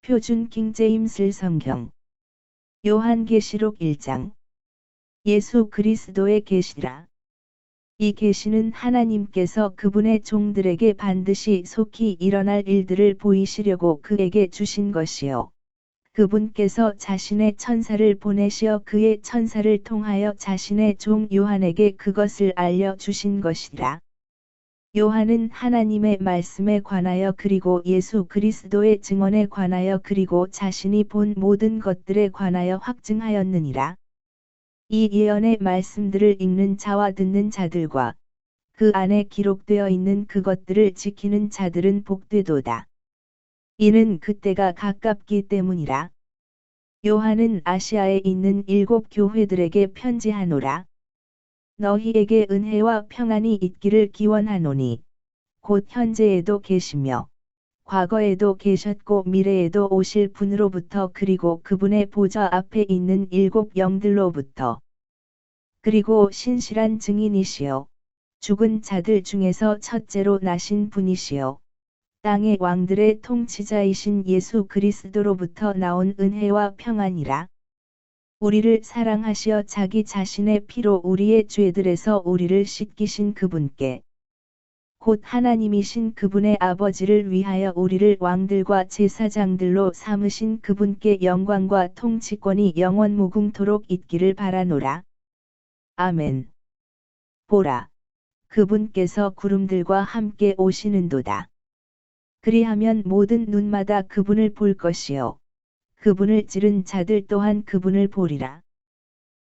표준 킹제임스 성경. 요한계시록 1장. 예수 그리스도의 계시라. 이 계시는 하나님께서 그분의 종들에게 반드시 속히 일어날 일들을 보이시려고 그에게 주신 것이요. 그분께서 자신의 천사를 보내시어 그의 천사를 통하여 자신의 종 요한에게 그것을 알려주신 것이라. 요한은 하나님의 말씀에 관하여 그리고 예수 그리스도의 증언에 관하여 그리고 자신이 본 모든 것들에 관하여 확증하였느니라. 이 예언의 말씀들을 읽는 자와 듣는 자들과 그 안에 기록되어 있는 그것들을 지키는 자들은 복되도다. 이는 그때가 가깝기 때문이라. 요한은 아시아에 있는 7 교회들에게 편지하노라. 너희에게 은혜와 평안이 있기를 기원하노니 곧 현재에도 계시며 과거에도 계셨고 미래에도 오실 분으로부터 그리고 그분의 보좌 앞에 있는 7 영들로부터 그리고 신실한 증인이시여 죽은 자들 중에서 첫째로 나신 분이시여 땅의 왕들의 통치자이신 예수 그리스도로부터 나온 은혜와 평안이라. 우리를 사랑하시어 자기 자신의 피로 우리의 죄들에서 우리를 씻기신 그분께 곧 하나님이신 그분의 아버지를 위하여 우리를 왕들과 제사장들로 삼으신 그분께 영광과 통치권이 영원 무궁토록 있기를 바라노라. 아멘. 보라, 그분께서 구름들과 함께 오시는도다. 그리하면 모든 눈마다 그분을 볼 것이요 그분을 찌른 자들 또한 그분을 보리라.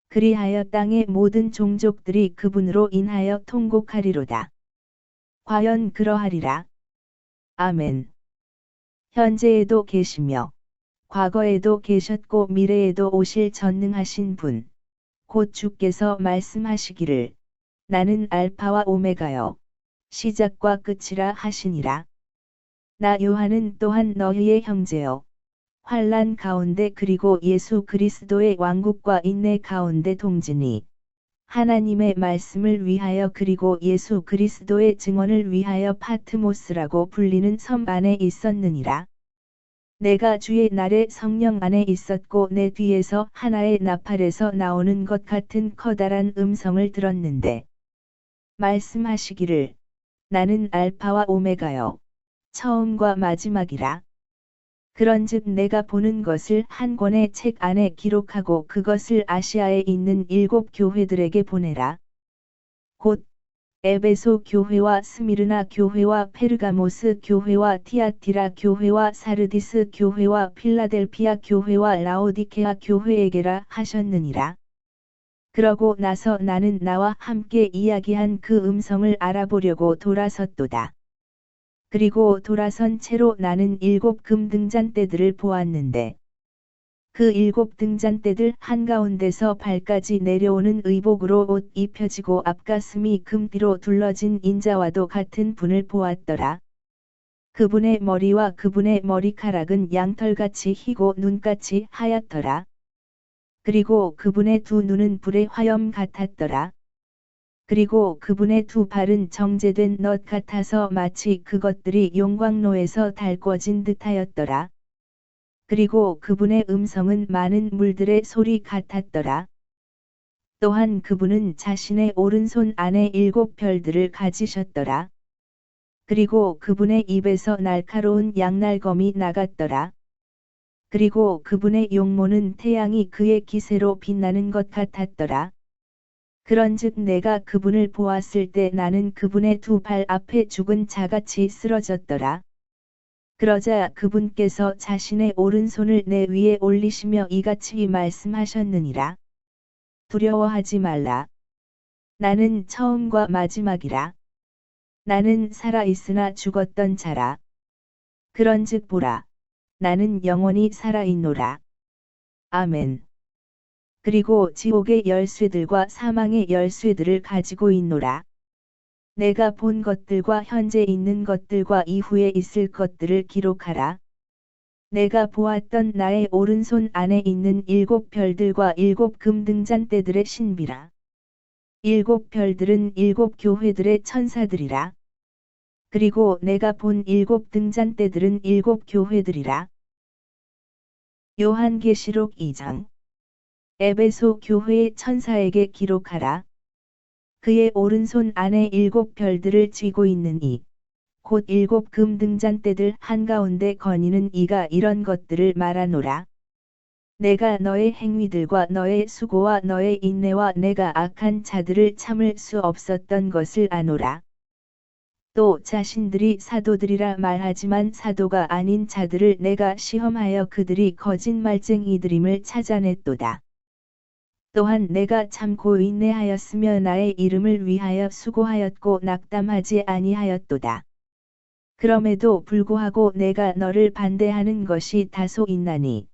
그리하여 땅의 모든 종족들이 그분으로 인하여 통곡하리로다. 과연 그러하리라. 아멘. 현재에도 계시며 과거에도 계셨고 미래에도 오실 전능하신 분 곧 주께서 말씀하시기를 나는 알파와 오메가여 시작과 끝이라 하시니라. 나 요한은 또한 너희의 형제여 환난 가운데 그리고 예수 그리스도의 왕국과 인내 가운데 동지니 하나님의 말씀을 위하여 그리고 예수 그리스도의 증언을 위하여 파트모스라고 불리는 섬 안에 있었느니라. 내가 주의 날에 성령 안에 있었고 내 뒤에서 하나의 나팔에서 나오는 것 같은 커다란 음성을 들었는데 말씀하시기를 나는 알파와 오메가여 처음과 마지막이라. 그런즉 내가 보는 것을 한 권의 책 안에 기록하고 그것을 아시아에 있는 7 교회들에게 보내라. 곧 에베소 교회와 스미르나 교회와 페르가모스 교회와 티아티라 교회와 사르디스 교회와 필라델피아 교회와 라오디케아 교회에게라 하셨느니라. 그러고 나서 나는 나와 함께 이야기한 그 음성을 알아보려고 돌아섰도다. 그리고 돌아선 채로 나는 7 금등잔대들을 보았는데 그 7 등잔대들 한가운데서 발까지 내려오는 의복으로 옷 입혀지고 앞가슴이 금띠로 둘러진 인자와도 같은 분을 보았더라. 그분의 머리와 그분의 머리카락은 양털같이 희고 눈같이 하얗더라. 그리고 그분의 두 눈은 불의 화염 같았더라. 그리고 그분의 두 발은 정제된 넛 같아서 마치 그것들이 용광로에서 달궈진 듯하였더라. 그리고 그분의 음성은 많은 물들의 소리 같았더라. 또한 그분은 자신의 오른손 안에 7 별들을 가지셨더라. 그리고 그분의 입에서 날카로운 양날검이 나갔더라. 그리고 그분의 용모는 태양이 그의 기세로 빛나는 것 같았더라. 그런즉 내가 그분을 보았을 때 나는 그분의 두 발 앞에 죽은 자같이 쓰러졌더라. 그러자 그분께서 자신의 오른손을 내 위에 올리시며 이같이 말씀하셨느니라. 두려워하지 말라. 나는 처음과 마지막이라. 나는 살아 있으나 죽었던 자라. 그런즉 보라. 나는 영원히 살아 있노라. 아멘. 그리고 지옥의 열쇠들과 사망의 열쇠들을 가지고 있노라. 내가 본 것들과 현재 있는 것들과 이후에 있을 것들을 기록하라. 내가 보았던 나의 오른손 안에 있는 7 별들과 7 금등잔대들의 신비라. 7 별들은 7 교회들의 천사들이라. 그리고 내가 본 7 등잔대들은 7 교회들이라. 요한계시록 2장. 에베소 교회의 천사에게 기록하라. 그의 오른손 안에 7별들을 쥐고 있는 이, 곧 7 금등잔대들 한가운데 거니는 이가 이런 것들을 말하노라. 내가 너의 행위들과 너의 수고와 너의 인내와 내가 악한 자들을 참을 수 없었던 것을 아노라. 또 자신들이 사도들이라 말하지만 사도가 아닌 자들을 내가 시험하여 그들이 거짓말쟁이들임을 찾아냈도다. 또한 내가 참고 인내하였으며 나의 이름을 위하여 수고하였고 낙담하지 아니하였도다. 그럼에도 불구하고 내가 너를 반대하는 것이 다소 있나니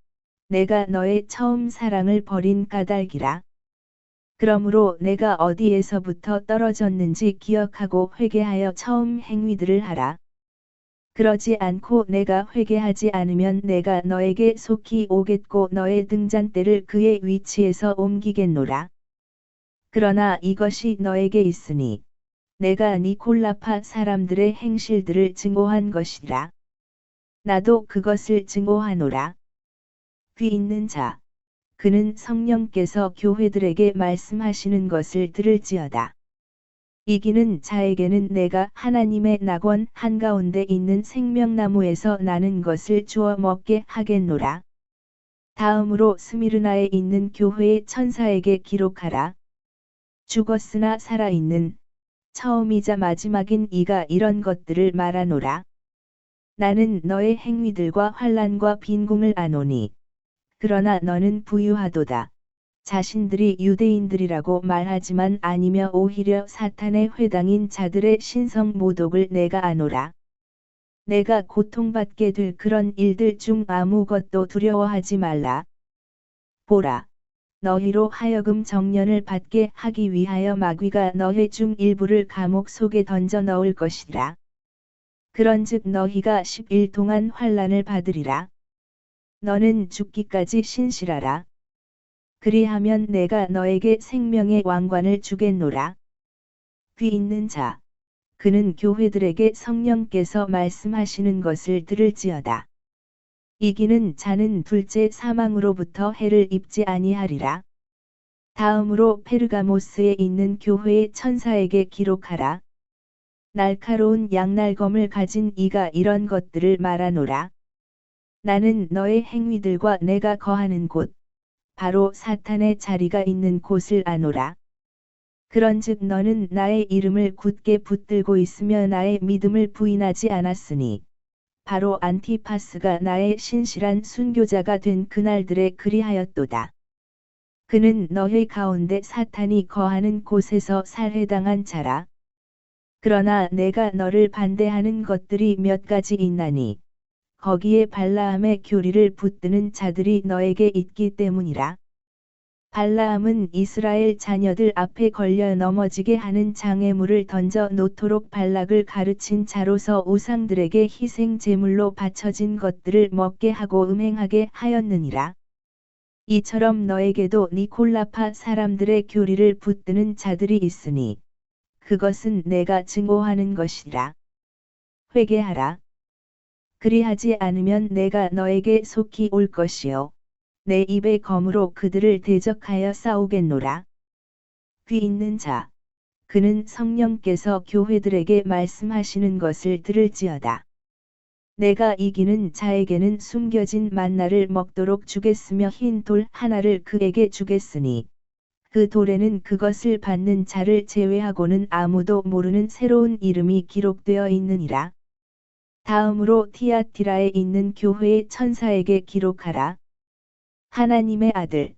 내가 너의 처음 사랑을 버린 까닭이라. 그러므로 내가 어디에서부터 떨어졌는지 기억하고 회개하여 처음 행위들을 하라. 그러지 않고 내가 회개하지 않으면 내가 너에게 속히 오겠고 너의 등잔대를 그의 위치에서 옮기겠노라. 그러나 이것이 너에게 있으니 내가 니콜라파 사람들의 행실들을 증오한 것이라. 나도 그것을 증오하노라. 귀 있는 자, 그는 성령께서 교회들에게 말씀하시는 것을 들을지어다. 이기는 자에게는 내가 하나님의 낙원 한가운데 있는 생명나무에서 나는 것을 주어 먹게 하겠노라. 다음으로 스미르나에 있는 교회의 천사에게 기록하라. 죽었으나 살아있는 처음이자 마지막인 이가 이런 것들을 말하노라. 나는 너의 행위들과 환난과 빈궁을 아노니 그러나 너는 부유하도다. 자신들이 유대인들이라고 말하지만 아니며 오히려 사탄의 회당인 자들의 신성 모독을 내가 아노라. 내가 고통받게 될 그런 일들 중 아무것도 두려워하지 말라. 보라, 너희로 하여금 정련을 받게 하기 위하여 마귀가 너희 중 일부를 감옥 속에 던져 넣을 것이라. 그런즉 너희가 10일 동안 환난을 받으리라. 너는 죽기까지 신실하라. 그리하면 내가 너에게 생명의 왕관을 주겠노라. 귀 있는 자, 그는 교회들에게 성령께서 말씀하시는 것을 들을지어다. 이기는 자는 둘째 사망으로부터 해를 입지 아니하리라. 다음으로 페르가모스에 있는 교회의 천사에게 기록하라. 날카로운 양날검을 가진 이가 이런 것들을 말하노라. 나는 너의 행위들과 내가 거하는 곳, 바로 사탄의 자리가 있는 곳을 아노라. 그런즉 너는 나의 이름을 굳게 붙들고 있으며 나의 믿음을 부인하지 않았으니 바로 안티파스가 나의 신실한 순교자가 된 그날들에 그리하였도다. 그는 너희 가운데 사탄이 거하는 곳에서 살해당한 자라. 그러나 내가 너를 반대하는 것들이 몇 가지 있나니 거기에 발라함의 교리를 붙드는 자들이 너에게 있기 때문이라. 발라함은 이스라엘 자녀들 앞에 걸려 넘어지게 하는 장애물을 던져 놓도록 발락을 가르친 자로서 우상들에게 희생 제물로 바쳐진 것들을 먹게 하고 음행하게 하였느니라. 이처럼 너에게도 니콜라파 사람들의 교리를 붙드는 자들이 있으니 그것은 내가 증오하는 것이라. 회개하라. 그리하지 않으면 내가 너에게 속히 올 것이요 내 입의 검으로 그들을 대적하여 싸우겠노라. 귀 있는 자, 그는 성령께서 교회들에게 말씀하시는 것을 들을지어다. 내가 이기는 자에게는 숨겨진 만나를 먹도록 주겠으며 흰 돌 하나를 그에게 주겠으니 그 돌에는 그것을 받는 자를 제외하고는 아무도 모르는 새로운 이름이 기록되어 있느니라. 다음으로 티아티라에 있는 교회의 천사에게 기록하라. 하나님의 아들,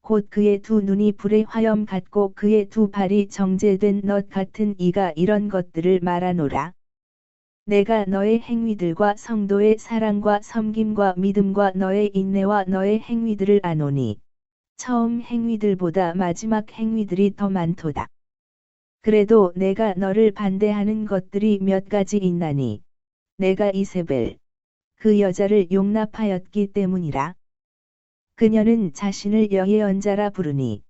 곧 그의 두 눈이 불의 화염 같고 그의 두 발이 정제된 넛 같은 이가 이런 것들을 말하노라. 내가 너의 행위들과 성도의 사랑과 섬김과 믿음과 너의 인내와 너의 행위들을 아노니 처음 행위들보다 마지막 행위들이 더 많도다. 그래도 내가 너를 반대하는 것들이 몇 가지 있나니 내가 이세벨, 그 여자를 용납하였기 때문이라. 그녀는 자신을 여예언자라 부르니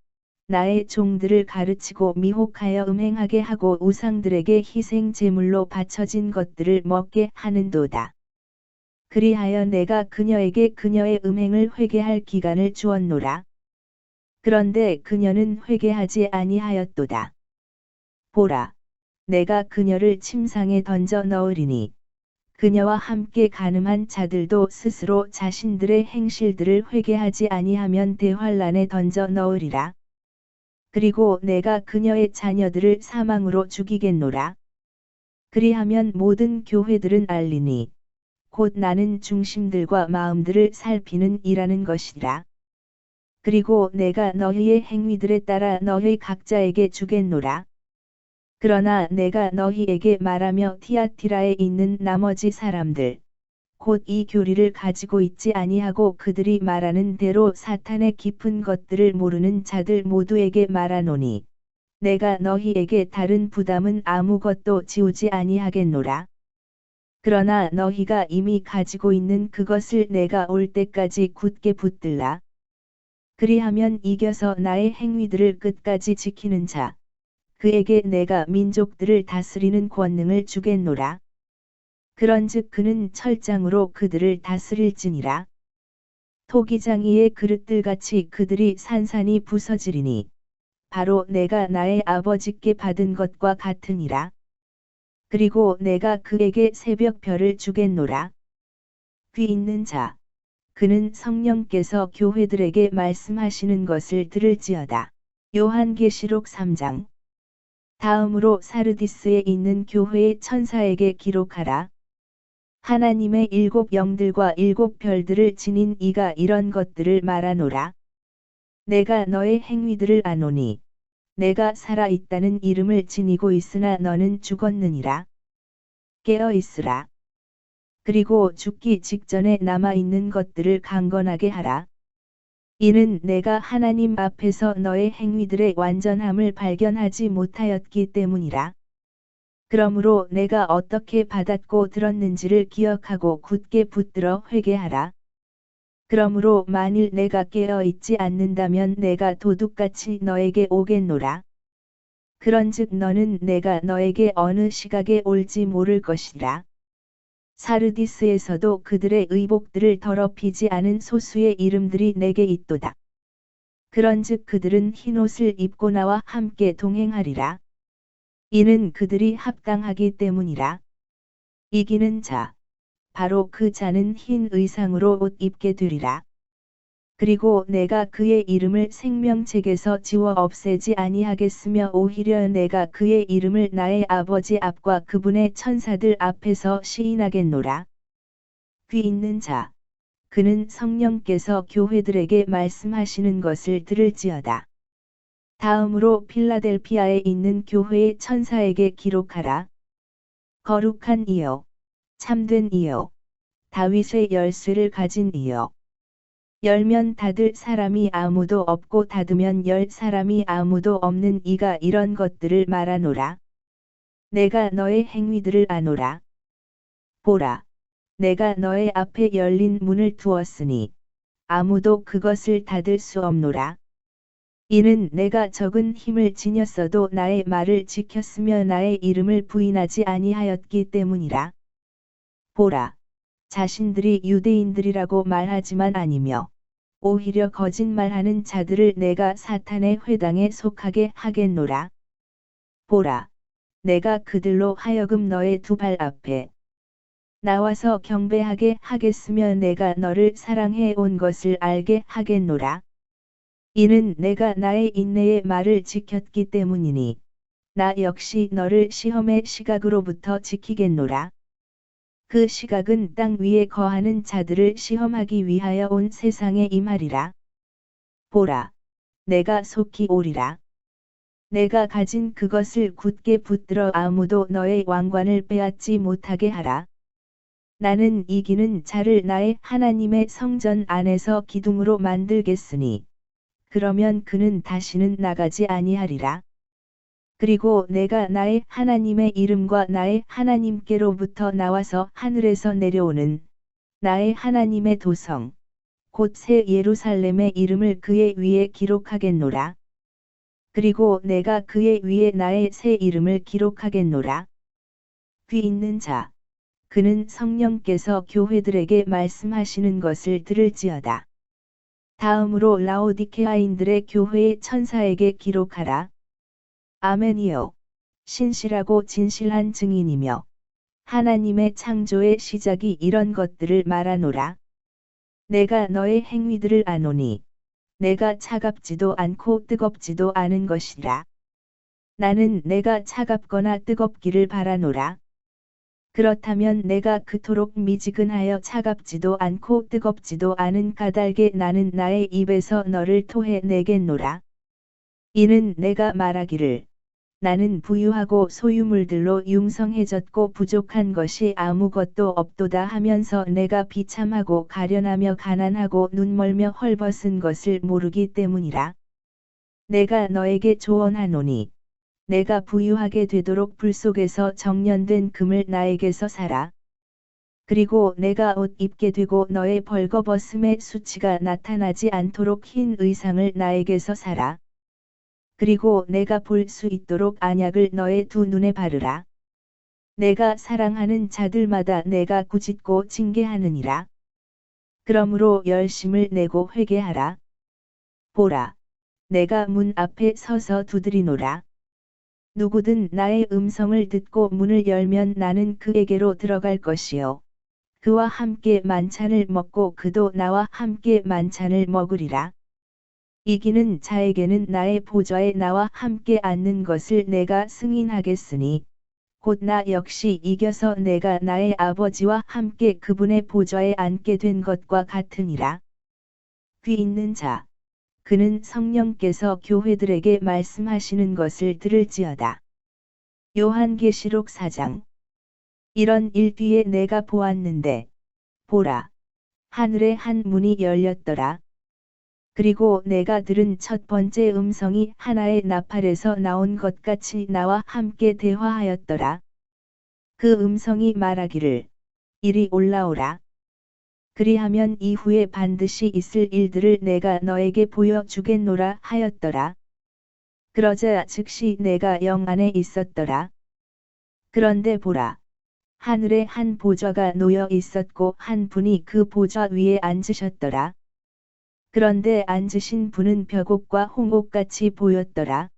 나의 종들을 가르치고 미혹하여 음행하게 하고 우상들에게 희생 제물로 바쳐진 것들을 먹게 하는도다. 그리하여 내가 그녀에게 그녀의 음행을 회개할 기간을 주었노라. 그런데 그녀는 회개하지 아니하였도다. 보라, 내가 그녀를 침상에 던져 넣으리니 그녀와 함께 간음한 자들도 스스로 자신들의 행실들을 회개하지 아니하면 대환란에 던져 넣으리라. 그리고 내가 그녀의 자녀들을 사망으로 죽이겠노라. 그리하면 모든 교회들은 알리니 곧 나는 중심들과 마음들을 살피는 이라는 것이라. 그리고 내가 너희의 행위들에 따라 너희 각자에게 주겠노라. 그러나 내가 너희에게 말하며 티아티라에 있는 나머지 사람들, 곧 이 교리를 가지고 있지 아니하고 그들이 말하는 대로 사탄의 깊은 것들을 모르는 자들 모두에게 말하노니, 내가 너희에게 다른 부담은 아무것도 지우지 아니하겠노라. 그러나 너희가 이미 가지고 있는 그것을 내가 올 때까지 굳게 붙들라. 그리하면 이겨서 나의 행위들을 끝까지 지키는 자, 그에게 내가 민족들을 다스리는 권능을 주겠노라. 그런즉 그는 철장으로 그들을 다스릴지니라. 토기장이의 그릇들같이 그들이 산산이 부서지리니 바로 내가 나의 아버지께 받은 것과 같으니라. 그리고 내가 그에게 새벽별을 주겠노라. 귀 있는 자, 그는 성령께서 교회들에게 말씀하시는 것을 들을지어다. 요한계시록 3장. 다음으로 사르디스에 있는 교회의 천사에게 기록하라. 하나님의 7 영들과 7 별들을 지닌 이가 이런 것들을 말하노라. 내가 너의 행위들을 아노니 내가 살아 있다는 이름을 지니고 있으나 너는 죽었느니라. 깨어 있으라. 그리고 죽기 직전에 남아 있는 것들을 강건하게 하라. 이는 내가 하나님 앞에서 너의 행위들의 완전함을 발견하지 못하였기 때문이라. 그러므로 내가 어떻게 받았고 들었는지를 기억하고 굳게 붙들어 회개하라. 그러므로 만일 내가 깨어 있지 않는다면 내가 도둑같이 너에게 오겠노라. 그런즉 너는 내가 너에게 어느 시각에 올지 모를 것이라. 사르디스에서도 그들의 의복들을 더럽히지 않은 소수의 이름들이 내게 있도다. 그런즉 그들은 흰옷을 입고 나와 함께 동행하리라. 이는 그들이 합당하기 때문이라. 이기는 자, 바로 그 자는 흰 의상으로 옷 입게 되리라. 그리고 내가 그의 이름을 생명책에서 지워 없애지 아니하겠으며 오히려 내가 그의 이름을 나의 아버지 앞과 그분의 천사들 앞에서 시인하겠노라. 귀 있는 자, 그는 성령께서 교회들에게 말씀하시는 것을 들을지어다. 다음으로 필라델피아에 있는 교회의 천사에게 기록하라. 거룩한 이여, 참된 이여, 다윗의 열쇠를 가진 이여. 열면 닫을 사람이 아무도 없고 닫으면 열 사람이 아무도 없는 이가 이런 것들을 말하노라. 내가 너의 행위들을 아노라. 보라, 내가 너의 앞에 열린 문을 두었으니 아무도 그것을 닫을 수 없노라. 이는 내가 적은 힘을 지녔어도 나의 말을 지켰으며 나의 이름을 부인하지 아니하였기 때문이라. 보라, 자신들이 유대인들이라고 말하지만 아니며 오히려 거짓말하는 자들을 내가 사탄의 회당에 속하게 하겠노라. 보라, 내가 그들로 하여금 너의 두 발 앞에 나와서 경배하게 하겠으며 내가 너를 사랑해 온 것을 알게 하겠노라. 이는 내가 나의 인내의 말을 지켰기 때문이니 나 역시 너를 시험의 시각으로부터 지키겠노라. 그 시각은 땅 위에 거하는 자들을 시험하기 위하여 온 세상에 임하리라. 보라, 내가 속히 오리라. 내가 가진 그것을 굳게 붙들어 아무도 너의 왕관을 빼앗지 못하게 하라. 나는 이기는 자를 나의 하나님의 성전 안에서 기둥으로 만들겠으니 그러면 그는 다시는 나가지 아니하리라. 그리고 내가 나의 하나님의 이름과 나의 하나님께로부터 나와서 하늘에서 내려오는 나의 하나님의 도성, 곧 새 예루살렘의 이름을 그의 위에 기록하겠노라. 그리고 내가 그의 위에 나의 새 이름을 기록하겠노라. 귀 있는 자, 그는 성령께서 교회들에게 말씀하시는 것을 들을지어다. 다음으로 라오디케아인들의 교회의 천사에게 기록하라. 아멘이요. 신실하고 진실한 증인이며 하나님의 창조의 시작이 이런 것들을 말하노라. 내가 너의 행위들을 아노니 내가 차갑지도 않고 뜨겁지도 않은 것이라. 나는 내가 차갑거나 뜨겁기를 바라노라. 그렇다면 내가 그토록 미지근하여 차갑지도 않고 뜨겁지도 않은 까닭에 나는 나의 입에서 너를 토해내겠노라. 이는 내가 말하기를 나는 부유하고 소유물들로 융성해졌고 부족한 것이 아무것도 없도다 하면서 내가 비참하고 가련하며 가난하고 눈멀며 헐벗은 것을 모르기 때문이라. 내가 너에게 조언하노니 내가 부유하게 되도록 불 속에서 정련된 금을 나에게서 사라. 그리고 내가 옷 입게 되고 너의 벌거벗음의 수치가 나타나지 않도록 흰 의상을 나에게서 사라. 그리고 내가 볼 수 있도록 안약을 너의 두 눈에 바르라. 내가 사랑하는 자들마다 내가 꾸짖고 징계하느니라. 그러므로 열심을 내고 회개하라. 보라, 내가 문 앞에 서서 두드리노라. 누구든 나의 음성을 듣고 문을 열면 나는 그에게로 들어갈 것이요. 그와 함께 만찬을 먹고 그도 나와 함께 만찬을 먹으리라. 이기는 자에게는 나의 보좌에 나와 함께 앉는 것을 내가 승인하겠으니 곧 나 역시 이겨서 내가 나의 아버지와 함께 그분의 보좌에 앉게 된 것과 같으니라. 귀 있는 자, 그는 성령께서 교회들에게 말씀하시는 것을 들을지어다. 요한계시록 4장. 이런 일 뒤에 내가 보았는데 보라, 하늘에 한 문이 열렸더라. 그리고 내가 들은 첫 번째 음성이 하나의 나팔에서 나온 것 같이 나와 함께 대화하였더라. 그 음성이 말하기를 이리 올라오라. 그리하면 이후에 반드시 있을 일들을 내가 너에게 보여주겠노라 하였더라. 그러자 즉시 내가 영 안에 있었더라. 그런데 보라, 하늘에 한 보좌가 놓여 있었고 한 분이 그 보좌 위에 앉으셨더라. 그런데 앉으신 분은 벽옥과 홍옥같이 보였더라.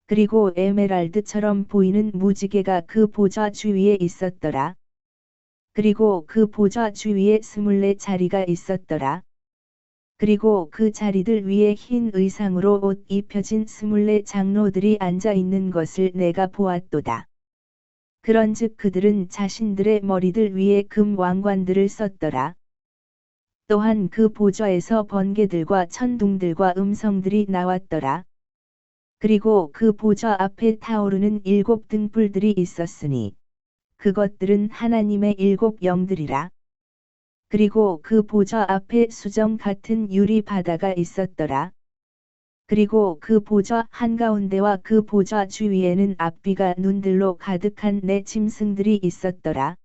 그리고 에메랄드처럼 보이는 무지개가 그 보좌 주위에 있었더라. 그리고 그 보좌 주위에 24자리가 있었더라. 그리고 그 자리들 위에 흰 의상으로 옷 입혀진 24장로들이 앉아 있는 것을 내가 보았도다. 그런즉 그들은 자신들의 머리들 위에 금 왕관들을 썼더라. 또한 그 보좌에서 번개들과 천둥들과 음성들이 나왔더라. 그리고 그 보좌 앞에 타오르는 7 등불들이 있었으니 그것들은 하나님의 7 영들이라. 그리고 그 보좌 앞에 수정 같은 유리 바다가 있었더라. 그리고 그 보좌 한가운데와 그 보좌 주위에는 앞뒤가 눈들로 가득한 4 짐승들이 있었더라.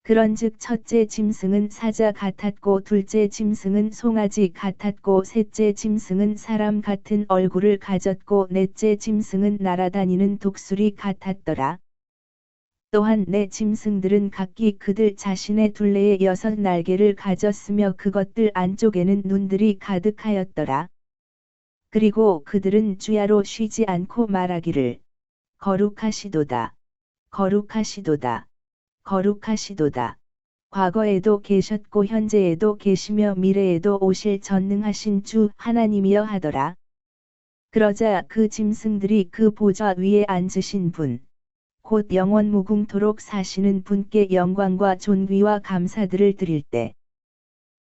그런즉 첫째 짐승은 사자 같았고 둘째 짐승은 송아지 같았고 셋째 짐승은 사람 같은 얼굴을 가졌고 넷째 짐승은 날아다니는 독수리 같았더라. 또한 4 짐승들은 각기 그들 자신의 둘레에 6 날개를 가졌으며 그것들 안쪽에는 눈들이 가득하였더라. 그리고 그들은 주야로 쉬지 않고 말하기를 거룩하시도다. 거룩하시도다. 거룩하시도다. 과거에도 계셨고 현재에도 계시며 미래에도 오실 전능하신 주 하나님이여 하더라. 그러자 그 짐승들이 그 보좌 위에 앉으신 분, 곧 영원 무궁토록 사시는 분께 영광과 존귀와 감사들을 드릴 때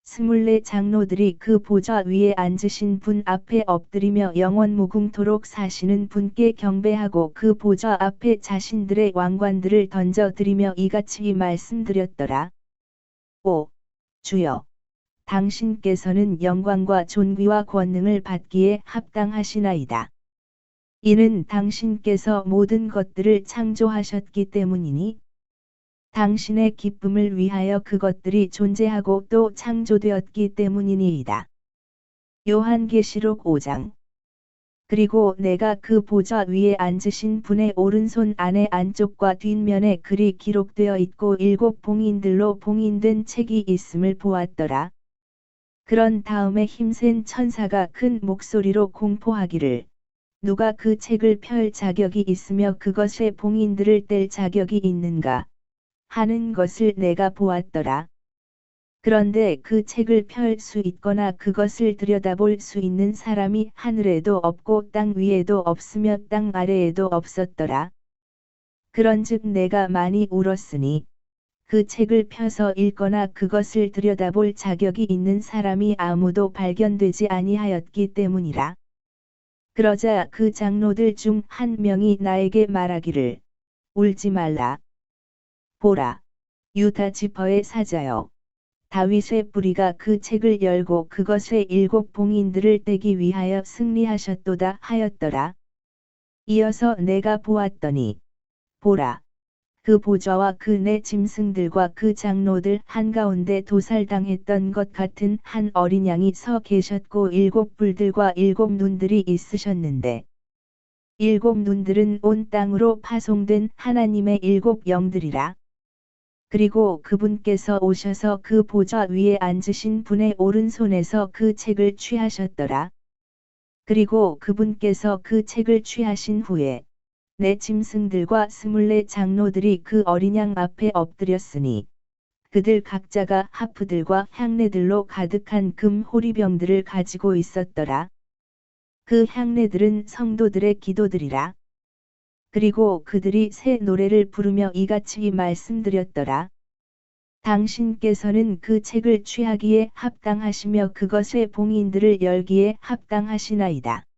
24 장로들이 그 보좌 위에 앉으신 분 앞에 엎드리며 영원 무궁토록 사시는 분께 경배하고 그 보좌 앞에 자신들의 왕관들을 던져 드리며 이같이 말씀드렸더라. 오, 주여, 당신께서는 영광과 존귀와 권능을 받기에 합당하시나이다. 이는 당신께서 모든 것들을 창조하셨기 때문이니 당신의 기쁨을 위하여 그것들이 존재하고 또 창조되었기 때문이니이다. 요한계시록 5장. 그리고 내가 그 보좌 위에 앉으신 분의 오른손 안에 안쪽과 뒷면에 글이 기록되어 있고 7봉인들로 봉인된 책이 있음을 보았더라. 그런 다음에 힘센 천사가 큰 목소리로 공포하기를 누가 그 책을 펼 자격이 있으며 그것의 봉인들을 뗄 자격이 있는가 하는 것을 내가 보았더라. 그런데 그 책을 펼 수 있거나 그것을 들여다볼 수 있는 사람이 하늘에도 없고 땅 위에도 없으며 땅 아래에도 없었더라. 그런즉 내가 많이 울었으니 그 책을 펴서 읽거나 그것을 들여다볼 자격이 있는 사람이 아무도 발견되지 아니하였기 때문이라. 그러자 그 장로들 중 한 명이 나에게 말하기를 울지 말라. 보라, 유다 지파의 사자여. 다윗의 뿌리가 그 책을 열고 그것의 7봉인들을 떼기 위하여 승리하셨도다 하였더라. 이어서 내가 보았더니 보라, 그 보좌와 그 네 짐승들과 그 장로들 한가운데 도살당했던 것 같은 한 어린 양이 서 계셨고 7불들과 7눈들이 있으셨는데 7눈들은 온 땅으로 파송된 하나님의 7영들이라. 그리고 그분께서 오셔서 그 보좌 위에 앉으신 분의 오른손에서 그 책을 취하셨더라. 그리고 그분께서 그 책을 취하신 후에 네 짐승들과 24 장로들이 그 어린 양 앞에 엎드렸으니 그들 각자가 하프들과 향례들로 가득한 금 호리병들을 가지고 있었더라. 그 향례들은 성도들의 기도들이라. 그리고 그들이 새 노래를 부르며 이같이 말씀드렸더라. 당신께서는 그 책을 취하기에 합당하시며 그것의 봉인들을 열기에 합당하시나이다.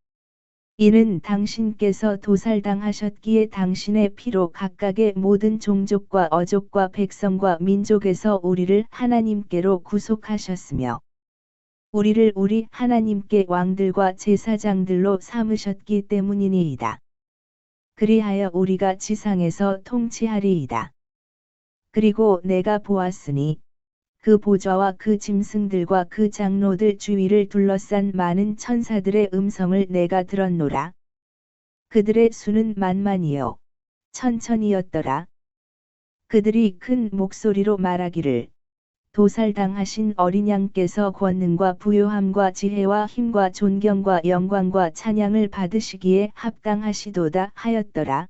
이는 당신께서 도살당하셨기에 당신의 피로 각각의 모든 종족과 어족과 백성과 민족에서 우리를 하나님께로 구속하셨으며 우리를 우리 하나님께 왕들과 제사장들로 삼으셨기 때문이니이다. 그리하여 우리가 지상에서 통치하리이다. 그리고 내가 보았으니 그 보좌와 그 짐승들과 그 장로들 주위를 둘러싼 많은 천사들의 음성을 내가 들었노라. 그들의 수는 만만이요 천천이었더라. 그들이 큰 목소리로 말하기를 도살당하신 어린 양께서 권능과 부요함과 지혜와 힘과 존경과 영광과 찬양을 받으시기에 합당하시도다 하였더라.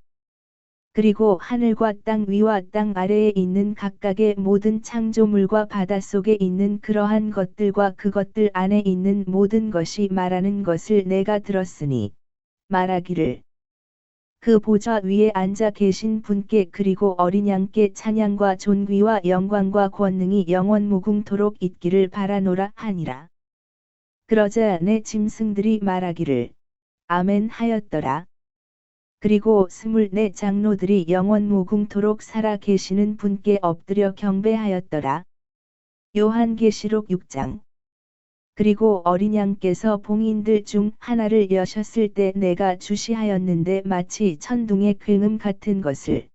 그리고 하늘과 땅 위와 땅 아래에 있는 각각의 모든 창조물과 바닷속에 있는 그러한 것들과 그것들 안에 있는 모든 것이 말하는 것을 내가 들었으니 말하기를 그 보좌 위에 앉아 계신 분께 그리고 어린 양께 찬양과 존귀와 영광과 권능이 영원 무궁토록 있기를 바라노라 하니라. 그러자 내 짐승들이 말하기를 아멘 하였더라. 그리고 24 장로들이 영원 무궁토록 살아 계시는 분께 엎드려 경배하였더라. 요한계시록 6장. 그리고 어린 양께서 봉인들 중 하나를 여셨을 때 내가 주시하였는데 마치 천둥의 굉음 같은 것을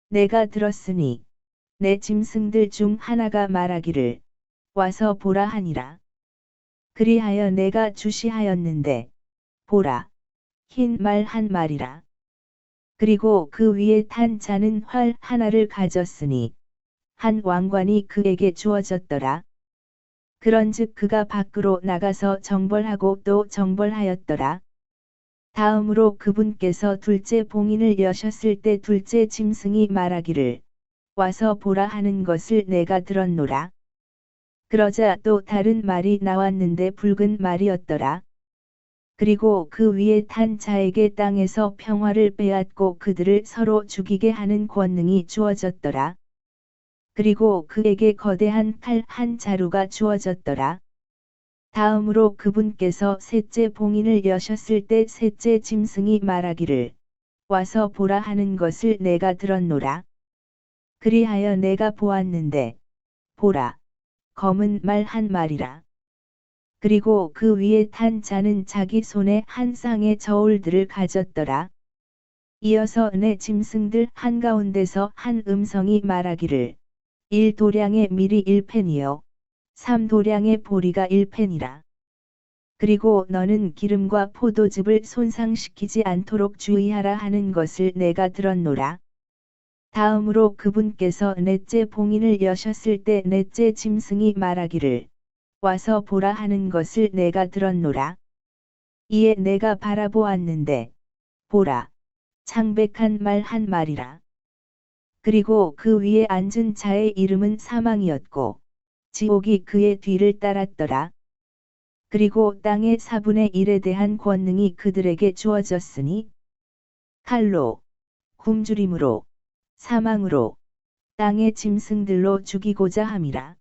내가 들었으니 내 짐승들 중 하나가 말하기를 와서 보라 하니라. 그리하여 내가 주시하였는데 보라 흰 말 한 마리라. 그리고 그 위에 탄 자는 활 하나를 가졌으니 한 왕관이 그에게 주어졌더라. 그런즉 그가 밖으로 나가서 정벌하고 또 정벌하였더라. 다음으로 그분께서 둘째 봉인을 여셨을 때 둘째 짐승이 말하기를 와서 보라 하는 것을 내가 들었노라. 그러자 또 다른 말이 나왔는데 붉은 말이었더라. 그리고 그 위에 탄 자에게 땅에서 평화를 빼앗고 그들을 서로 죽이게 하는 권능이 주어졌더라. 그리고 그에게 거대한 칼 한 자루가 주어졌더라. 다음으로 그분께서 셋째 봉인을 여셨을 때 셋째 짐승이 말하기를 와서 보라 하는 것을 내가 들었노라. 그리하여 내가 보았는데 보라 검은 말 한 마리라. 그리고 그 위에 탄 자는 자기 손에 한 쌍의 저울들을 가졌더라. 이어서 내 짐승들 한가운데서 한 음성이 말하기를 1도량의 밀이 1펜이요 3도량의 보리가 1펜이라. 그리고 너는 기름과 포도즙을 손상시키지 않도록 주의하라 하는 것을 내가 들었노라. 다음으로 그분께서 넷째 봉인을 여셨을 때 넷째 짐승이 말하기를 와서 보라 하는 것을 내가 들었노라. 이에 내가 바라보았는데 보라, 창백한 말 한 마리라. 그리고 그 위에 앉은 자의 이름은 사망이었고 지옥이 그의 뒤를 따랐더라. 그리고 땅의 4분의 1에 대한 권능이 그들에게 주어졌으니 칼로, 굶주림으로, 사망으로, 땅의 짐승들로 죽이고자 함이라.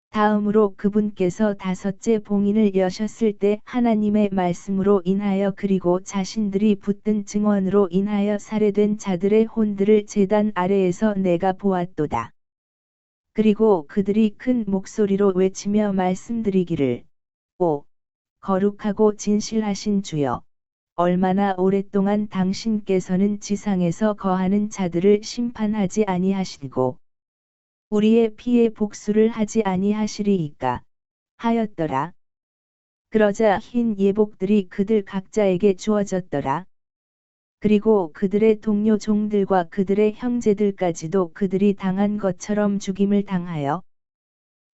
다음으로 그분께서 다섯째 봉인을 여셨을 때 하나님의 말씀으로 인하여 그리고 자신들이 붙든 증언으로 인하여 살해된 자들의 혼들을 제단 아래에서 내가 보았도다. 그리고 그들이 큰 목소리로 외치며 말씀드리기를 오, 거룩하고 진실하신 주여, 얼마나 오랫동안 당신께서는 지상에서 거하는 자들을 심판하지 아니하시고 우리의 피에 복수를 하지 아니하시리이까 하였더라. 그러자 흰 예복들이 그들 각자에게 주어졌더라. 그리고 그들의 동료 종들과 그들의 형제들까지도 그들이 당한 것처럼 죽임을 당하여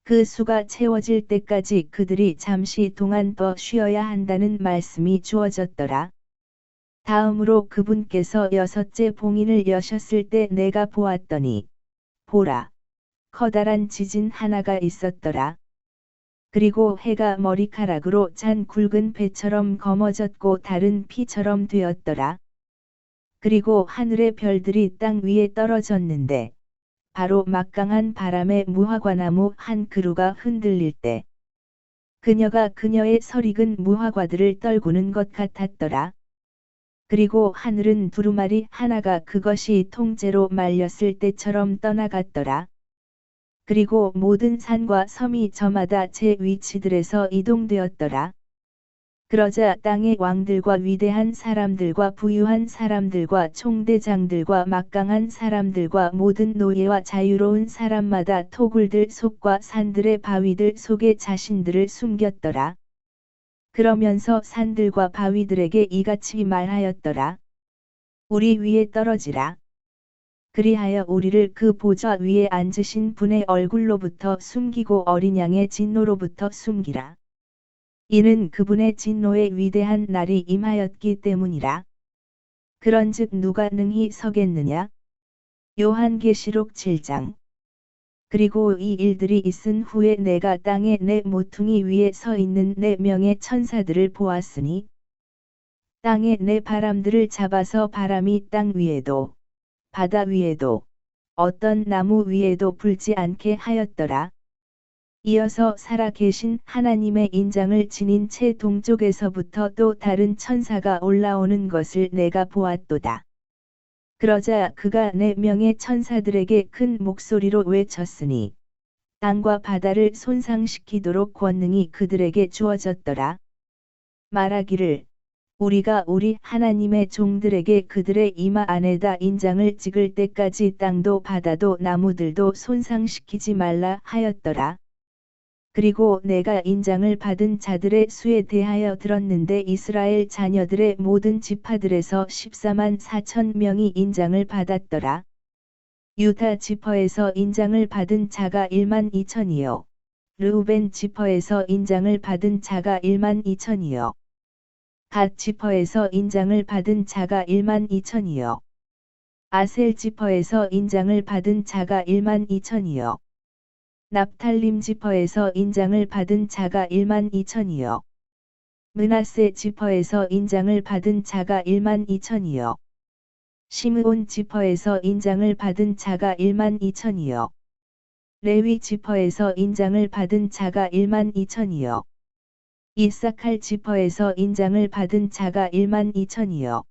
그 수가 채워질 때까지 그들이 잠시 동안 더 쉬어야 한다는 말씀이 주어졌더라. 다음으로 그분께서 여섯째 봉인을 여셨을 때 내가 보았더니 보라, 커다란 지진 하나가 있었더라. 그리고 해가 머리카락으로 잔 굵은 배처럼 검어졌고 다른 피처럼 되었더라. 그리고 하늘의 별들이 땅 위에 떨어졌는데 바로 막강한 바람에 무화과나무 한 그루가 흔들릴 때 그녀가 그녀의 설익은 무화과들을 떨구는 것 같았더라. 그리고 하늘은 두루마리 하나가 그것이 통째로 말렸을 때처럼 떠나갔더라. 그리고 모든 산과 섬이 저마다 제 위치들에서 이동되었더라. 그러자 땅의 왕들과 위대한 사람들과 부유한 사람들과 총대장들과 막강한 사람들과 모든 노예와 자유로운 사람마다 토굴들 속과 산들의 바위들 속에 자신들을 숨겼더라. 그러면서 산들과 바위들에게 이같이 말하였더라. 우리 위에 떨어지라. 그리하여 우리를 그 보좌 위에 앉으신 분의 얼굴로부터 숨기고 어린 양의 진노로부터 숨기라. 이는 그분의 진노의 위대한 날이 임하였기 때문이라. 그런즉 누가 능히 서겠느냐? 요한계시록 7장. 그리고 이 일들이 있은 후에 내가 땅에 내 모퉁이 위에 서 있는 4명의 천사들을 보았으니 땅에 내 바람들을 잡아서 바람이 땅 위에도 바다 위에도 어떤 나무 위에도 불지 않게 하였더라. 이어서 살아계신 하나님의 인장을 지닌 채 동쪽에서부터 또 다른 천사가 올라오는 것을 내가 보았도다. 그러자 그가 4명의 천사들에게 큰 목소리로 외쳤으니 땅과 바다를 손상시키도록 권능이 그들에게 주어졌더라. 말하기를 우리가 우리 하나님의 종들에게 그들의 이마 안에다 인장을 찍을 때까지 땅도 바다도 나무들도 손상시키지 말라 하였더라. 그리고 내가 인장을 받은 자들의 수에 대하여 들었는데 이스라엘 자녀들의 모든 지파들에서 14만 4천 명이 인장을 받았더라. 유다 지파에서 인장을 받은 자가 1만 2천이요. 르우벤 지파에서 인장을 받은 자가 1만 2천이요. 갓 지파에서 인장을 받은 자가 1만 2천이요. 아셀 지파에서 인장을 받은 자가 1만 2천이요. 납탈림 지파에서 인장을 받은 자가 1만 2천이요. 므낫세 지파에서 인장을 받은 자가 1만 2천이요. 시므온 지파에서 인장을 받은 자가 1만 2천이요. 레위 지파에서 인장을 받은 자가 1만 2천이요. 이사칼 지파에서 인장을 받은 자가 1만 2천이요.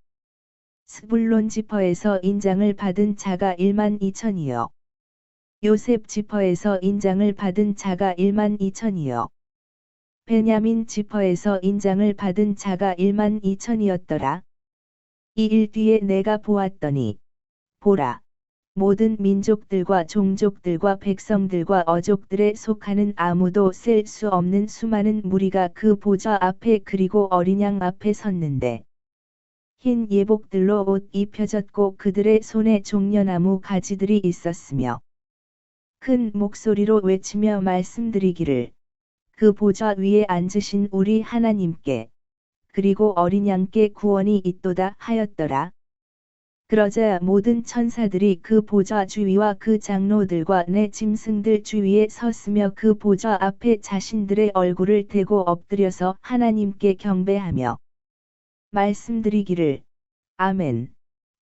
스불론 지파에서 인장을 받은 자가 1만 2천이요. 요셉 지파에서 인장을 받은 자가 1만 2천이요. 베냐민 지파에서 인장을 받은 자가 1만 2천이었더라. 이 일 뒤에 내가 보았더니 보라, 모든 민족들과 종족들과 백성들과 어족들에 속하는 아무도 셀 수 없는 수많은 무리가 그 보좌 앞에 그리고 어린 양 앞에 섰는데 흰 예복들로 옷 입혀졌고 그들의 손에 종려나무 가지들이 있었으며 큰 목소리로 외치며 말씀드리기를 그 보좌 위에 앉으신 우리 하나님께 그리고 어린 양께 구원이 있도다 하였더라. 그러자 모든 천사들이 그 보좌 주위와 그 장로들과 내 짐승들 주위에 섰으며 그 보좌 앞에 자신들의 얼굴을 대고 엎드려서 하나님께 경배하며 말씀드리기를 아멘.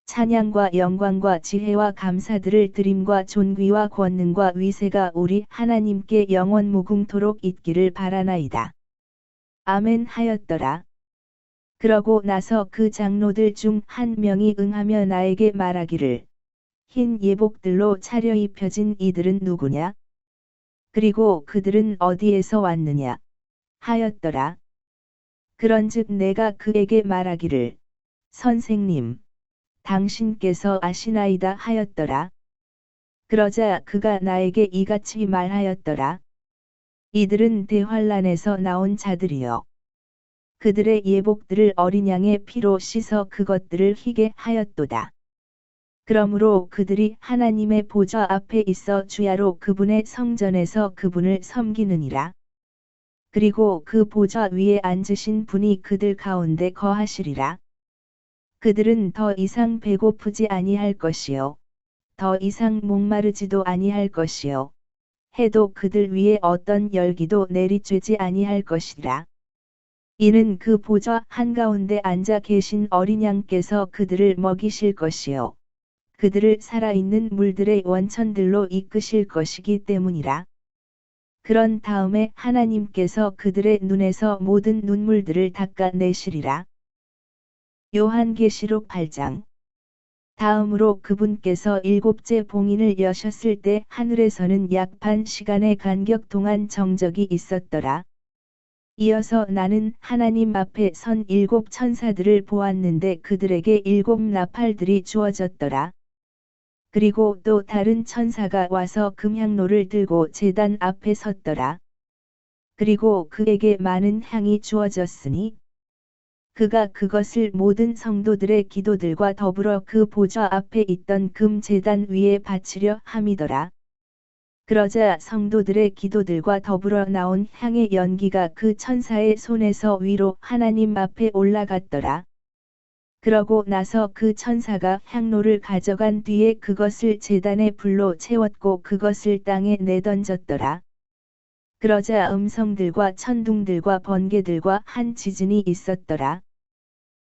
찬양과 영광과 지혜와 감사들을 드림과 존귀와 권능과 위세가 우리 하나님께 영원 무궁토록 있기를 바라나이다. 아멘 하였더라. 그러고 나서 그 장로들 중 한 명이 응하며 나에게 말하기를 흰 예복들로 차려입혀진 이들은 누구냐? 그리고 그들은 어디에서 왔느냐? 하였더라. 그런즉 내가 그에게 말하기를 선생님, 당신께서 아시나이다 하였더라. 그러자 그가 나에게 이같이 말하였더라. 이들은 대환란에서 나온 자들이여. 그들의 예복들을 어린 양의 피로 씻어 그것들을 희게 하였도다. 그러므로 그들이 하나님의 보좌 앞에 있어 주야로 그분의 성전에서 그분을 섬기느니라. 그리고 그 보좌 위에 앉으신 분이 그들 가운데 거하시리라. 그들은 더 이상 배고프지 아니할 것이요. 더 이상 목마르지도 아니할 것이요. 해도 그들 위에 어떤 열기도 내리쬐지 아니할 것이라. 이는 그 보좌 한가운데 앉아 계신 어린 양께서 그들을 먹이실 것이요. 그들을 살아있는 물들의 원천들로 이끄실 것이기 때문이라. 그런 다음에 하나님께서 그들의 눈에서 모든 눈물들을 닦아내시리라. 요한계시록 8장. 다음으로 그분께서 일곱째 봉인을 여셨을 때 하늘에서는 약 반 시간의 간격 동안 정적이 있었더라. 이어서 나는 하나님 앞에 선 일곱 천사들을 보았는데 그들에게 일곱 나팔들이 주어졌더라. 그리고 또 다른 천사가 와서 금향로를 들고 제단 앞에 섰더라. 그리고 그에게 많은 향이 주어졌으니 그가 그것을 모든 성도들의 기도들과 더불어 그 보좌 앞에 있던 금 제단 위에 바치려 함이더라. 그러자 성도들의 기도들과 더불어 나온 향의 연기가 그 천사의 손에서 위로 하나님 앞에 올라갔더라. 그러고 나서 그 천사가 향로를 가져간 뒤에 그것을 제단의 불로 채웠고 그것을 땅에 내던졌더라. 그러자 음성들과 천둥들과 번개들과 한 지진이 있었더라.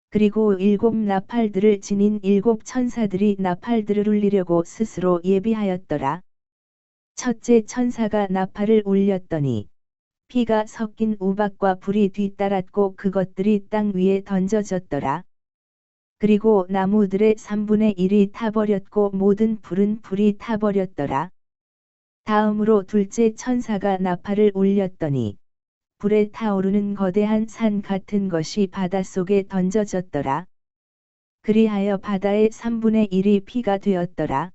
그리고 일곱 나팔들을 지닌 일곱 천사들이 나팔들을 울리려고 스스로 예비하였더라. 첫째 천사가 나팔을 울렸더니 피가 섞인 우박과 불이 뒤따랐고 그것들이 땅 위에 던져졌더라. 그리고 나무들의 3분의 1이 타버렸고 모든 푸른 풀이 타버렸더라. 다음으로 둘째 천사가 나팔을 울렸더니 불에 타오르는 거대한 산 같은 것이 바닷속에 던져졌더라. 그리하여 바다의 3분의 1이 피가 되었더라.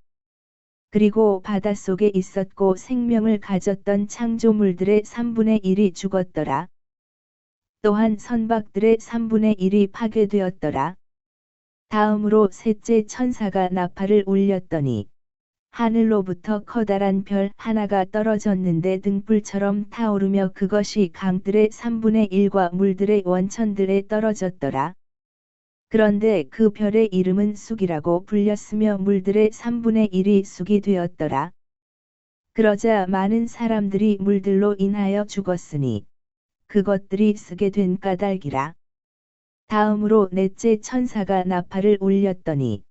그리고 바닷속에 있었고 생명을 가졌던 창조물들의 3분의 1이 죽었더라. 또한 선박들의 3분의 1이 파괴되었더라. 다음으로 셋째 천사가 나팔을 울렸더니 하늘로부터 커다란 별 하나가 떨어졌는데 등불처럼 타오르며 그것이 강들의 3분의 1과 물들의 원천들에 떨어졌더라. 그런데 그 별의 이름은 쑥이라고 불렸으며 물들의 3분의 1이 쑥이 되었더라. 그러자 많은 사람들이 물들로 인하여 죽었으니 그것들이 쓰게 된 까닭이라. 다음으로 넷째 천사가 나팔을 울렸더니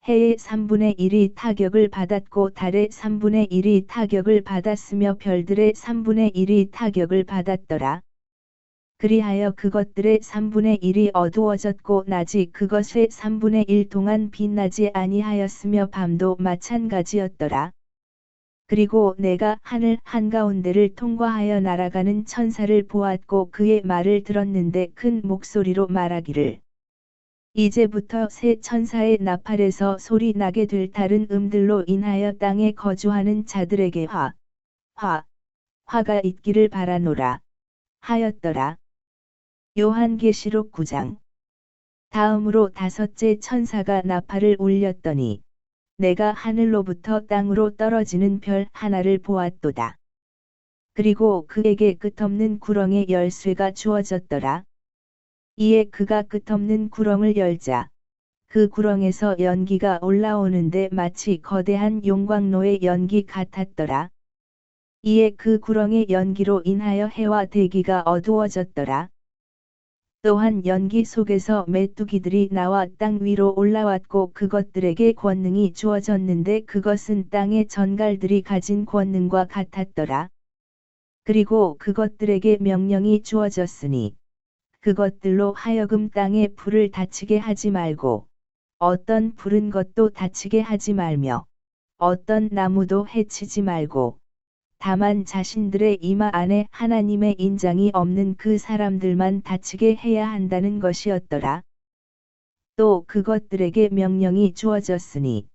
해의 3분의 1이 타격을 받았고 달의 3분의 1이 타격을 받았으며 별들의 3분의 1이 타격을 받았더라. 그리하여 그것들의 3분의 1이 어두워졌고 낮이 그것의 3분의 1 동안 빛나지 아니하였으며 밤도 마찬가지였더라. 그리고 내가 하늘 한가운데를 통과하여 날아가는 천사를 보았고 그의 말을 들었는데 큰 목소리로 말하기를 이제부터 새 천사의 나팔에서 소리 나게 될 다른 음들로 인하여 땅에 거주하는 자들에게 화가 있기를 바라노라 하였더라. 요한계시록 9장. 다음으로 다섯째 천사가 나팔을 울렸더니 내가 하늘로부터 땅으로 떨어지는 별 하나를 보았도다. 그리고 그에게 끝없는 구렁의 열쇠가 주어졌더라. 이에 그가 끝없는 구렁을 열자 그 구렁에서 연기가 올라오는데 마치 거대한 용광로의 연기 같았더라. 이에 그 구렁의 연기로 인하여 해와 대기가 어두워졌더라. 또한 연기 속에서 메뚜기들이 나와 땅 위로 올라왔고 그것들에게 권능이 주어졌는데 그것은 땅의 전갈들이 가진 권능과 같았더라. 그리고 그것들에게 명령이 주어졌으니 그것들로 하여금 땅에 불을 다치게 하지 말고 어떤 푸른 것도 다치게 하지 말며 어떤 나무도 해치지 말고 다만 자신들의 이마 안에 하나님의 인장이 없는 그 사람들만 다치게 해야 한다는 것이었더라. 또 그것들에게 명령이 주어졌으니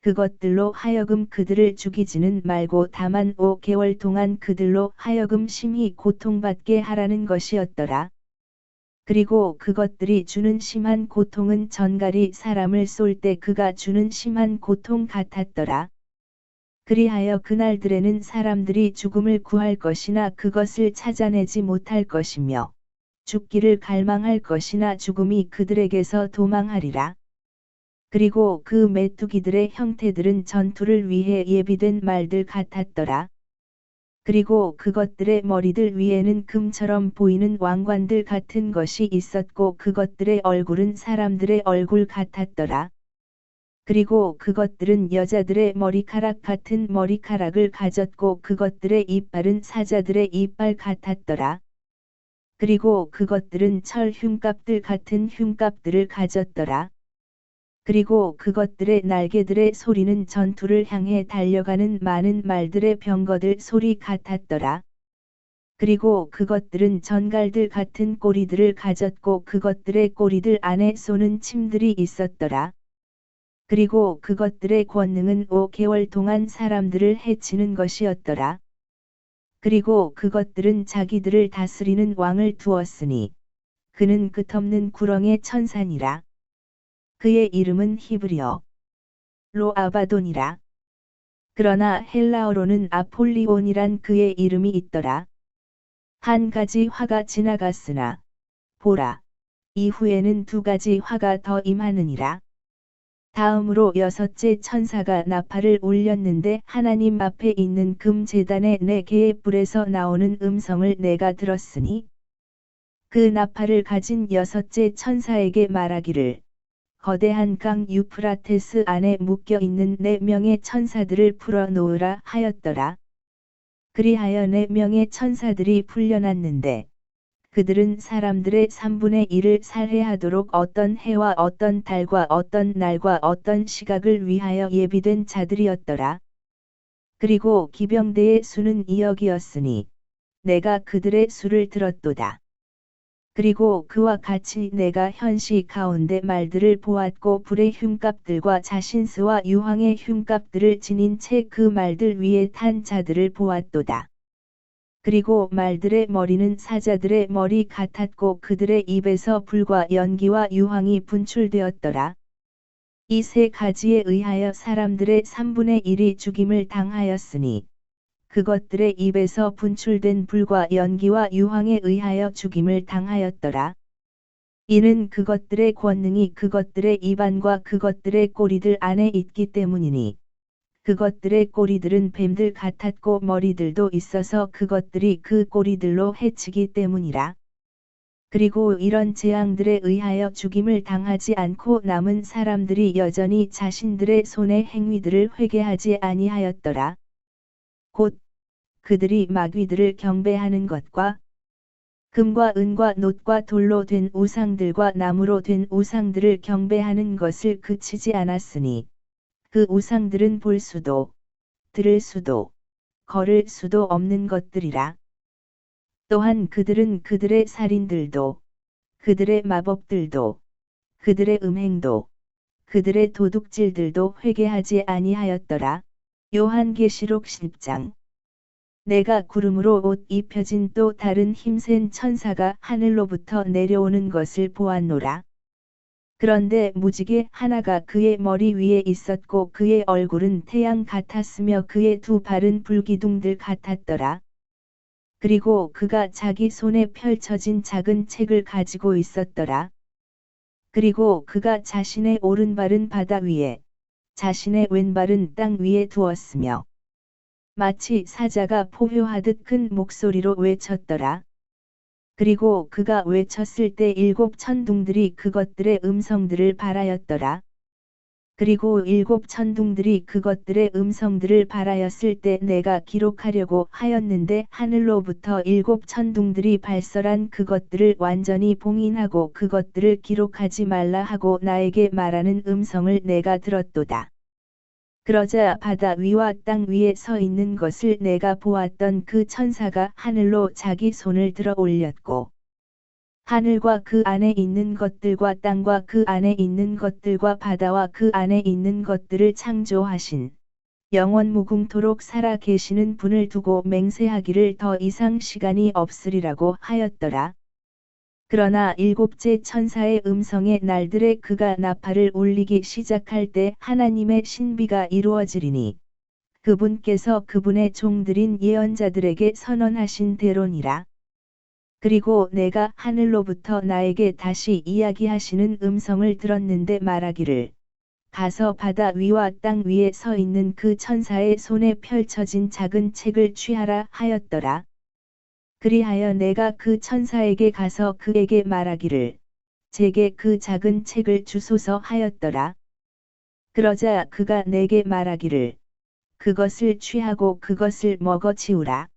그것들로 하여금 그들을 죽이지는 말고 다만 5개월 동안 그들로 하여금 심히 고통받게 하라는 것이었더라. 그리고 그것들이 주는 심한 고통은 전갈이 사람을 쏠 때 그가 주는 심한 고통 같았더라. 그리하여 그날들에는 사람들이 죽음을 구할 것이나 그것을 찾아내지 못할 것이며 죽기를 갈망할 것이나 죽음이 그들에게서 도망하리라. 그리고 그 메뚜기들의 형태들은 전투를 위해 예비된 말들 같았더라. 그리고 그것들의 머리들 위에는 금처럼 보이는 왕관들 같은 것이 있었고 그것들의 얼굴은 사람들의 얼굴 같았더라. 그리고 그것들은 여자들의 머리카락 같은 머리카락을 가졌고 그것들의 이빨은 사자들의 이빨 같았더라. 그리고 그것들은 철 흉갑들 같은 흉갑들을 가졌더라. 그리고 그것들의 날개들의 소리는 전투를 향해 달려가는 많은 말들의 병거들 소리 같았더라. 그리고 그것들은 전갈들 같은 꼬리들을 가졌고 그것들의 꼬리들 안에 쏘는 침들이 있었더라. 그리고 그것들의 권능은 5개월 동안 사람들을 해치는 것이었더라. 그리고 그것들은 자기들을 다스리는 왕을 두었으니 그는 끝없는 구렁의 천사니라. 그의 이름은 히브리어 로 아바돈이라. 그러나 헬라어로는 아폴리온이란 그의 이름이 있더라. 한 가지 화가 지나갔으나 보라, 이후에는 두 가지 화가 더 임하느니라. 다음으로 여섯째 천사가 나팔을 울렸는데 하나님 앞에 있는 금 제단의 4개의 뿔에서 나오는 음성을 내가 들었으니 그 나팔을 가진 여섯째 천사에게 말하기를 거대한 강 유프라테스 안에 묶여있는 4명의 천사들을 풀어놓으라 하였더라. 그리하여 4명의 천사들이 풀려났는데 그들은 사람들의 3분의 1을 살해하도록 어떤 해와 어떤 달과 어떤 날과 어떤 시각을 위하여 예비된 자들이었더라. 그리고 기병대의 수는 2억이었으니 내가 그들의 수를 들었도다. 그리고 그와 같이 내가 현시 가운데 말들을 보았고 불의 흉갑들과 자신스와 유황의 흉갑들을 지닌 채 그 말들 위에 탄 자들을 보았도다. 그리고 말들의 머리는 사자들의 머리 같았고 그들의 입에서 불과 연기와 유황이 분출되었더라. 이 3가지에 의하여 사람들의 3분의 1이 죽임을 당하였으니 그것들의 입에서 분출된 불과 연기와 유황에 의하여 죽임을 당하였더라. 이는 그것들의 권능이 그것들의 입안과 그것들의 꼬리들 안에 있기 때문이니 그것들의 꼬리들은 뱀들 같았고 머리들도 있어서 그것들이 그 꼬리들로 해치기 때문이라. 그리고 이런 재앙들에 의하여 죽임을 당하지 않고 남은 사람들이 여전히 자신들의 손의 행위들을 회개하지 아니하였더라. 곧 그들이 마귀들을 경배하는 것과 금과 은과 놋과 돌로 된 우상들과 나무로 된 우상들을 경배하는 것을 그치지 않았으니 그 우상들은 볼 수도 들을 수도 걸을 수도 없는 것들이라. 또한 그들은 그들의 살인들도 그들의 마법들도 그들의 음행도 그들의 도둑질들도 회개하지 아니하였더라. 요한계시록 10장. 내가 구름으로 옷 입혀진 또 다른 힘센 천사가 하늘로부터 내려오는 것을 보았노라. 그런데 무지개 하나가 그의 머리 위에 있었고 그의 얼굴은 태양 같았으며 그의 두 발은 불기둥들 같았더라. 그리고 그가 자기 손에 펼쳐진 작은 책을 가지고 있었더라. 그리고 그가 자신의 오른발은 바다 위에, 자신의 왼발은 땅 위에 두었으며, 마치 사자가 포효하듯 큰 목소리로 외쳤더라. 그리고 그가 외쳤을 때 7천둥들이 그것들의 음성들을 발하였더라. 그리고 7천둥들이 그것들의 음성들을 발하였을 때 내가 기록하려고 하였는데 하늘로부터 7천둥들이 발설한 그것들을 완전히 봉인하고 그것들을 기록하지 말라 하고 나에게 말하는 음성을 내가 들었도다. 그러자 바다 위와 땅 위에 서 있는 것을 내가 보았던 그 천사가 하늘로 자기 손을 들어 올렸고 하늘과 그 안에 있는 것들과 땅과 그 안에 있는 것들과 바다와 그 안에 있는 것들을 창조하신 영원 무궁토록 살아 계시는 분을 두고 맹세하기를 더 이상 시간이 없으리라고 하였더라. 그러나 일곱째 천사의 음성의 날들에 그가 나팔을 울리기 시작할 때 하나님의 신비가 이루어지리니 그분께서 그분의 종들인 예언자들에게 선언하신 대로니라. 그리고 내가 하늘로부터 나에게 다시 이야기하시는 음성을 들었는데 말하기를 가서 바다 위와 땅 위에 서 있는 그 천사의 손에 펼쳐진 작은 책을 취하라 하였더라. 그리하여 내가 그 천사에게 가서 그에게 말하기를 제게 그 작은 책을 주소서 하였더라. 그러자 그가 내게 말하기를 그것을 취하고 그것을 먹어치우라.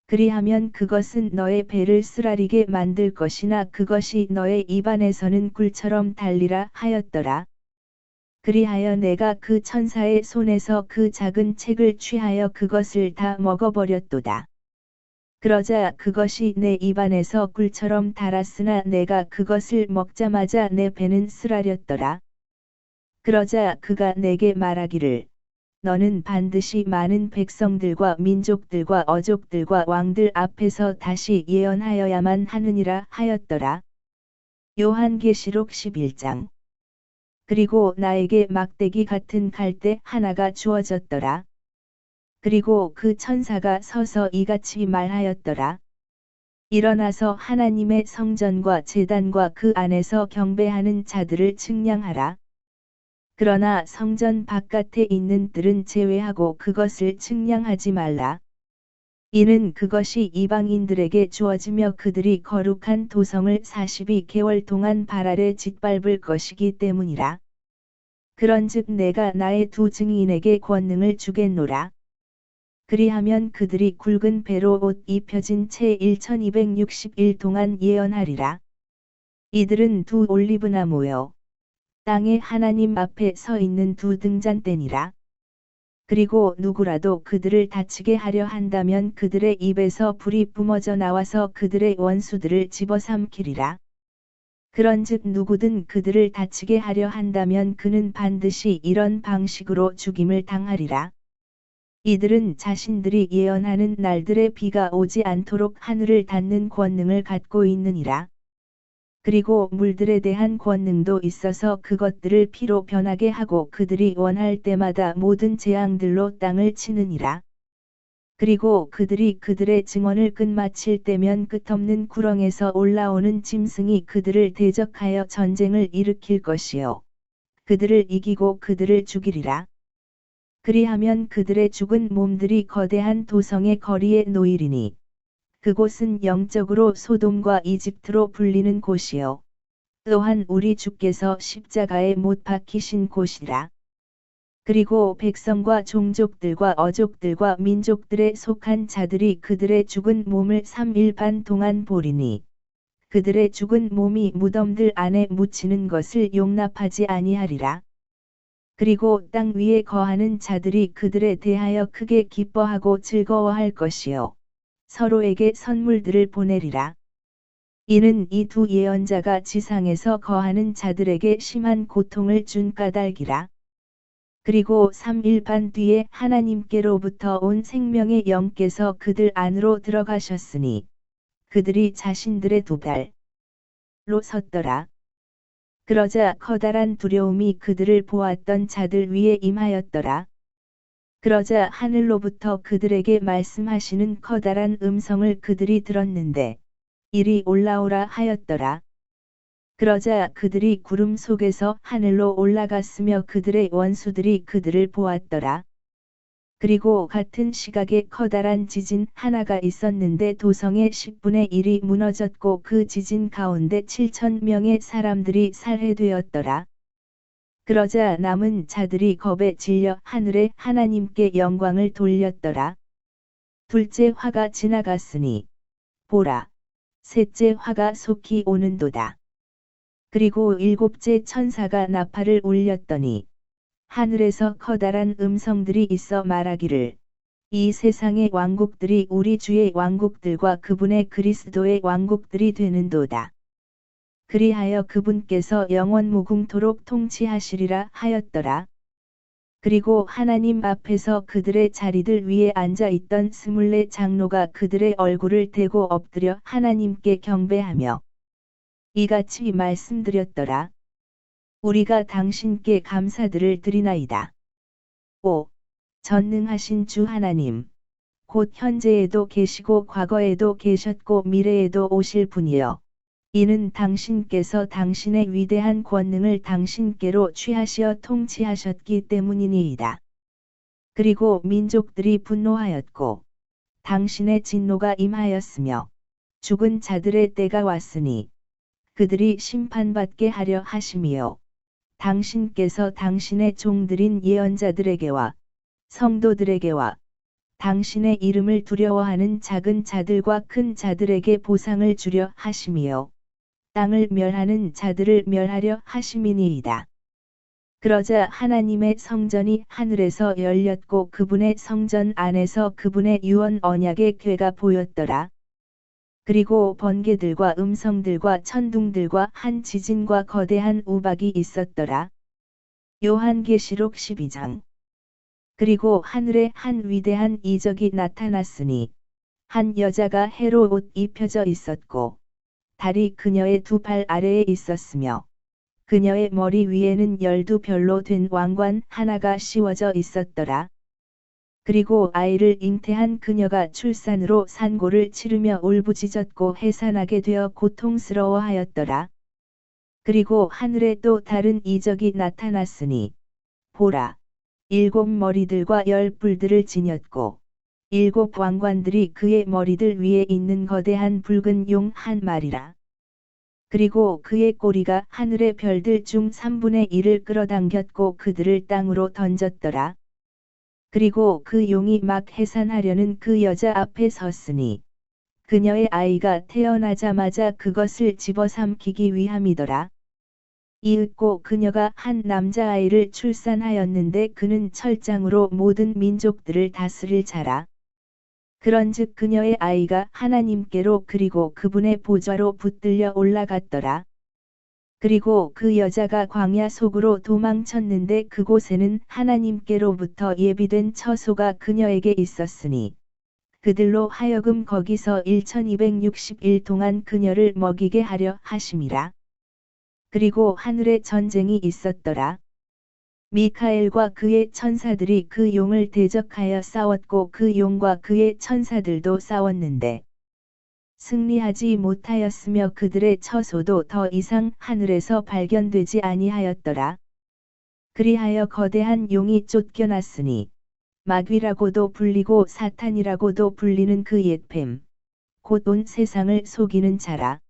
그리하면 그것은 너의 배를 쓰라리게 만들 것이나 그것이 너의 입안에서는 꿀처럼 달리라 하였더라. 그리하여 내가 그 천사의 손에서 그 작은 책을 취하여 그것을 다 먹어버렸도다. 그러자 그것이 내 입안에서 꿀처럼 달았으나 내가 그것을 먹자마자 내 배는 쓰라렸더라. 그러자 그가 내게 말하기를 너는 반드시 많은 백성들과 민족들과 어족들과 왕들 앞에서 다시 예언하여야만 하느니라 하였더라. 요한계시록 11장. 그리고 나에게 막대기 같은 갈대 하나가 주어졌더라. 그리고 그 천사가 서서 이같이 말하였더라. 일어나서 하나님의 성전과 제단과 그 안에서 경배하는 자들을 측량하라. 그러나 성전 바깥에 있는 뜰은 제외하고 그것을 측량하지 말라. 이는 그것이 이방인들에게 주어지며 그들이 거룩한 도성을 42개월 동안 발 아래 짓밟을 것이기 때문이라. 그런즉 내가 나의 두 증인에게 권능을 주겠노라. 그리하면 그들이 굵은 배로 옷 입혀진 채 1260일 동안 예언하리라. 이들은 두 올리브나무요 땅에 하나님 앞에 서 있는 두 등잔대니라. 그리고 누구라도 그들을 다치게 하려 한다면 그들의 입에서 불이 뿜어져 나와서 그들의 원수들을 집어삼키리라. 그런즉 누구든 그들을 다치게 하려 한다면 그는 반드시 이런 방식으로 죽임을 당하리라. 이들은 자신들이 예언하는 날들에 비가 오지 않도록 하늘을 닫는 권능을 갖고 있느니라. 그리고 물들에 대한 권능도 있어서 그것들을 피로 변하게 하고 그들이 원할 때마다 모든 재앙들로 땅을 치느니라. 그리고 그들이 그들의 증언을 끝마칠 때면 끝없는 구렁에서 올라오는 짐승이 그들을 대적하여 전쟁을 일으킬 것이요 그들을 이기고 그들을 죽이리라. 그리하면 그들의 죽은 몸들이 거대한 도성의 거리에 놓이리니 그곳은 영적으로 소돔과 이집트로 불리는 곳이요 또한 우리 주께서 십자가에 못 박히신 곳이라. 그리고 백성과 종족들과 어족들과 민족들에 속한 자들이 그들의 죽은 몸을 3일 반 동안 보리니 그들의 죽은 몸이 무덤들 안에 묻히는 것을 용납하지 아니하리라. 그리고 땅 위에 거하는 자들이 그들에 대하여 크게 기뻐하고 즐거워할 것이요 서로에게 선물들을 보내리라. 이는 이 두 예언자가 지상에서 거하는 자들에게 심한 고통을 준 까닭이라. 그리고 3일 반 뒤에 하나님께로부터 온 생명의 영께서 그들 안으로 들어가셨으니 그들이 자신들의 두 발로 섰더라. 그러자 커다란 두려움이 그들을 보았던 자들 위에 임하였더라. 그러자 하늘로부터 그들에게 말씀하시는 커다란 음성을 그들이 들었는데 이리 올라오라 하였더라. 그러자 그들이 구름 속에서 하늘로 올라갔으며 그들의 원수들이 그들을 보았더라. 그리고 같은 시각에 커다란 지진 하나가 있었는데 도성의 10분의 1이 무너졌고 그 지진 가운데 7,000명의 사람들이 살해되었더라. 그러자 남은 자들이 겁에 질려 하늘의 하나님께 영광을 돌렸더라. 둘째 화가 지나갔으니 보라, 셋째 화가 속히 오는도다. 그리고 일곱째 천사가 나팔을 울렸더니 하늘에서 커다란 음성들이 있어 말하기를 이 세상의 왕국들이 우리 주의 왕국들과 그분의 그리스도의 왕국들이 되는도다. 그리하여 그분께서 영원 무궁토록 통치하시리라 하였더라. 그리고 하나님 앞에서 그들의 자리들 위에 앉아 있던 24 장로가 그들의 얼굴을 대고 엎드려 하나님께 경배하며 이같이 말씀드렸더라. 우리가 당신께 감사들을 드리나이다. 오, 전능하신 주 하나님, 곧 현재에도 계시고 과거에도 계셨고 미래에도 오실 분이여. 이는 당신께서 당신의 위대한 권능을 당신께로 취하시어 통치하셨기 때문이니이다. 그리고 민족들이 분노하였고 당신의 진노가 임하였으며 죽은 자들의 때가 왔으니 그들이 심판받게 하려 하심이요. 당신께서 당신의 종들인 예언자들에게와 성도들에게와 당신의 이름을 두려워하는 작은 자들과 큰 자들에게 보상을 주려 하심이요. 땅을 멸하는 자들을 멸하려 하심이니이다. 그러자 하나님의 성전이 하늘에서 열렸고 그분의 성전 안에서 그분의 유언 언약의 궤가 보였더라. 그리고 번개들과 음성들과 천둥들과 한 지진과 거대한 우박이 있었더라. 요한계시록 12장. 그리고 하늘에 한 위대한 이적이 나타났으니 한 여자가 해로 옷 입혀져 있었고 달이 그녀의 두 발 아래에 있었으며 그녀의 머리 위에는 12별로 된 왕관 하나가 씌워져 있었더라. 그리고 아이를 잉태한 그녀가 출산으로 산고를 치르며 울부짖었고 해산하게 되어 고통스러워하였더라. 그리고 하늘에 또 다른 이적이 나타났으니 보라, 7 머리들과 10 뿔들을 지녔고 7 왕관들이 그의 머리들 위에 있는 거대한 붉은 용 한 마리라. 그리고 그의 꼬리가 하늘의 별들 중 3분의 1을 끌어당겼고 그들을 땅으로 던졌더라. 그리고 그 용이 막 해산하려는 그 여자 앞에 섰으니 그녀의 아이가 태어나자마자 그것을 집어삼키기 위함이더라. 이윽고 그녀가 한 남자아이를 출산하였는데 그는 철장으로 모든 민족들을 다스릴 자라. 그런즉 그녀의 아이가 하나님께로 그리고 그분의 보좌로 붙들려 올라갔더라. 그리고 그 여자가 광야 속으로 도망쳤는데 그곳에는 하나님께로부터 예비된 처소가 그녀에게 있었으니 그들로 하여금 거기서 1260일 동안 그녀를 먹이게 하려 하심이라. 그리고 하늘에 전쟁이 있었더라. 미카엘과 그의 천사들이 그 용을 대적하여 싸웠고 그 용과 그의 천사들도 싸웠는데 승리하지 못하였으며 그들의 처소도 더 이상 하늘에서 발견되지 아니하였더라. 그리하여 거대한 용이 쫓겨났으니 마귀라고도 불리고 사탄이라고도 불리는 그 옛뱀, 곧 온 세상을 속이는 자라.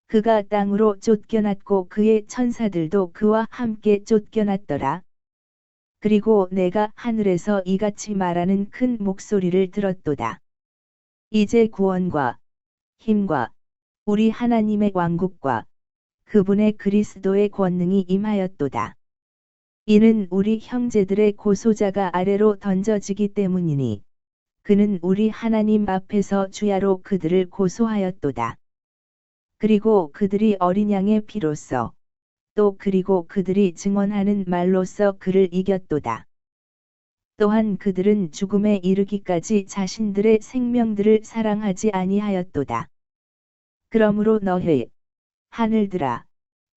그가 땅으로 쫓겨났고 그의 천사들도 그와 함께 쫓겨났더라. 그리고 내가 하늘에서 이같이 말하는 큰 목소리를 들었도다. 이제 구원과 힘과 우리 하나님의 왕국과 그분의 그리스도의 권능이 임하였도다. 이는 우리 형제들의 고소자가 아래로 던져지기 때문이니 그는 우리 하나님 앞에서 주야로 그들을 고소하였도다. 그리고 그들이 어린 양의 피로써 또 그리고 그들이 증언하는 말로써 그를 이겼도다. 또한 그들은 죽음에 이르기까지 자신들의 생명들을 사랑하지 아니하였도다. 그러므로 너희 하늘들아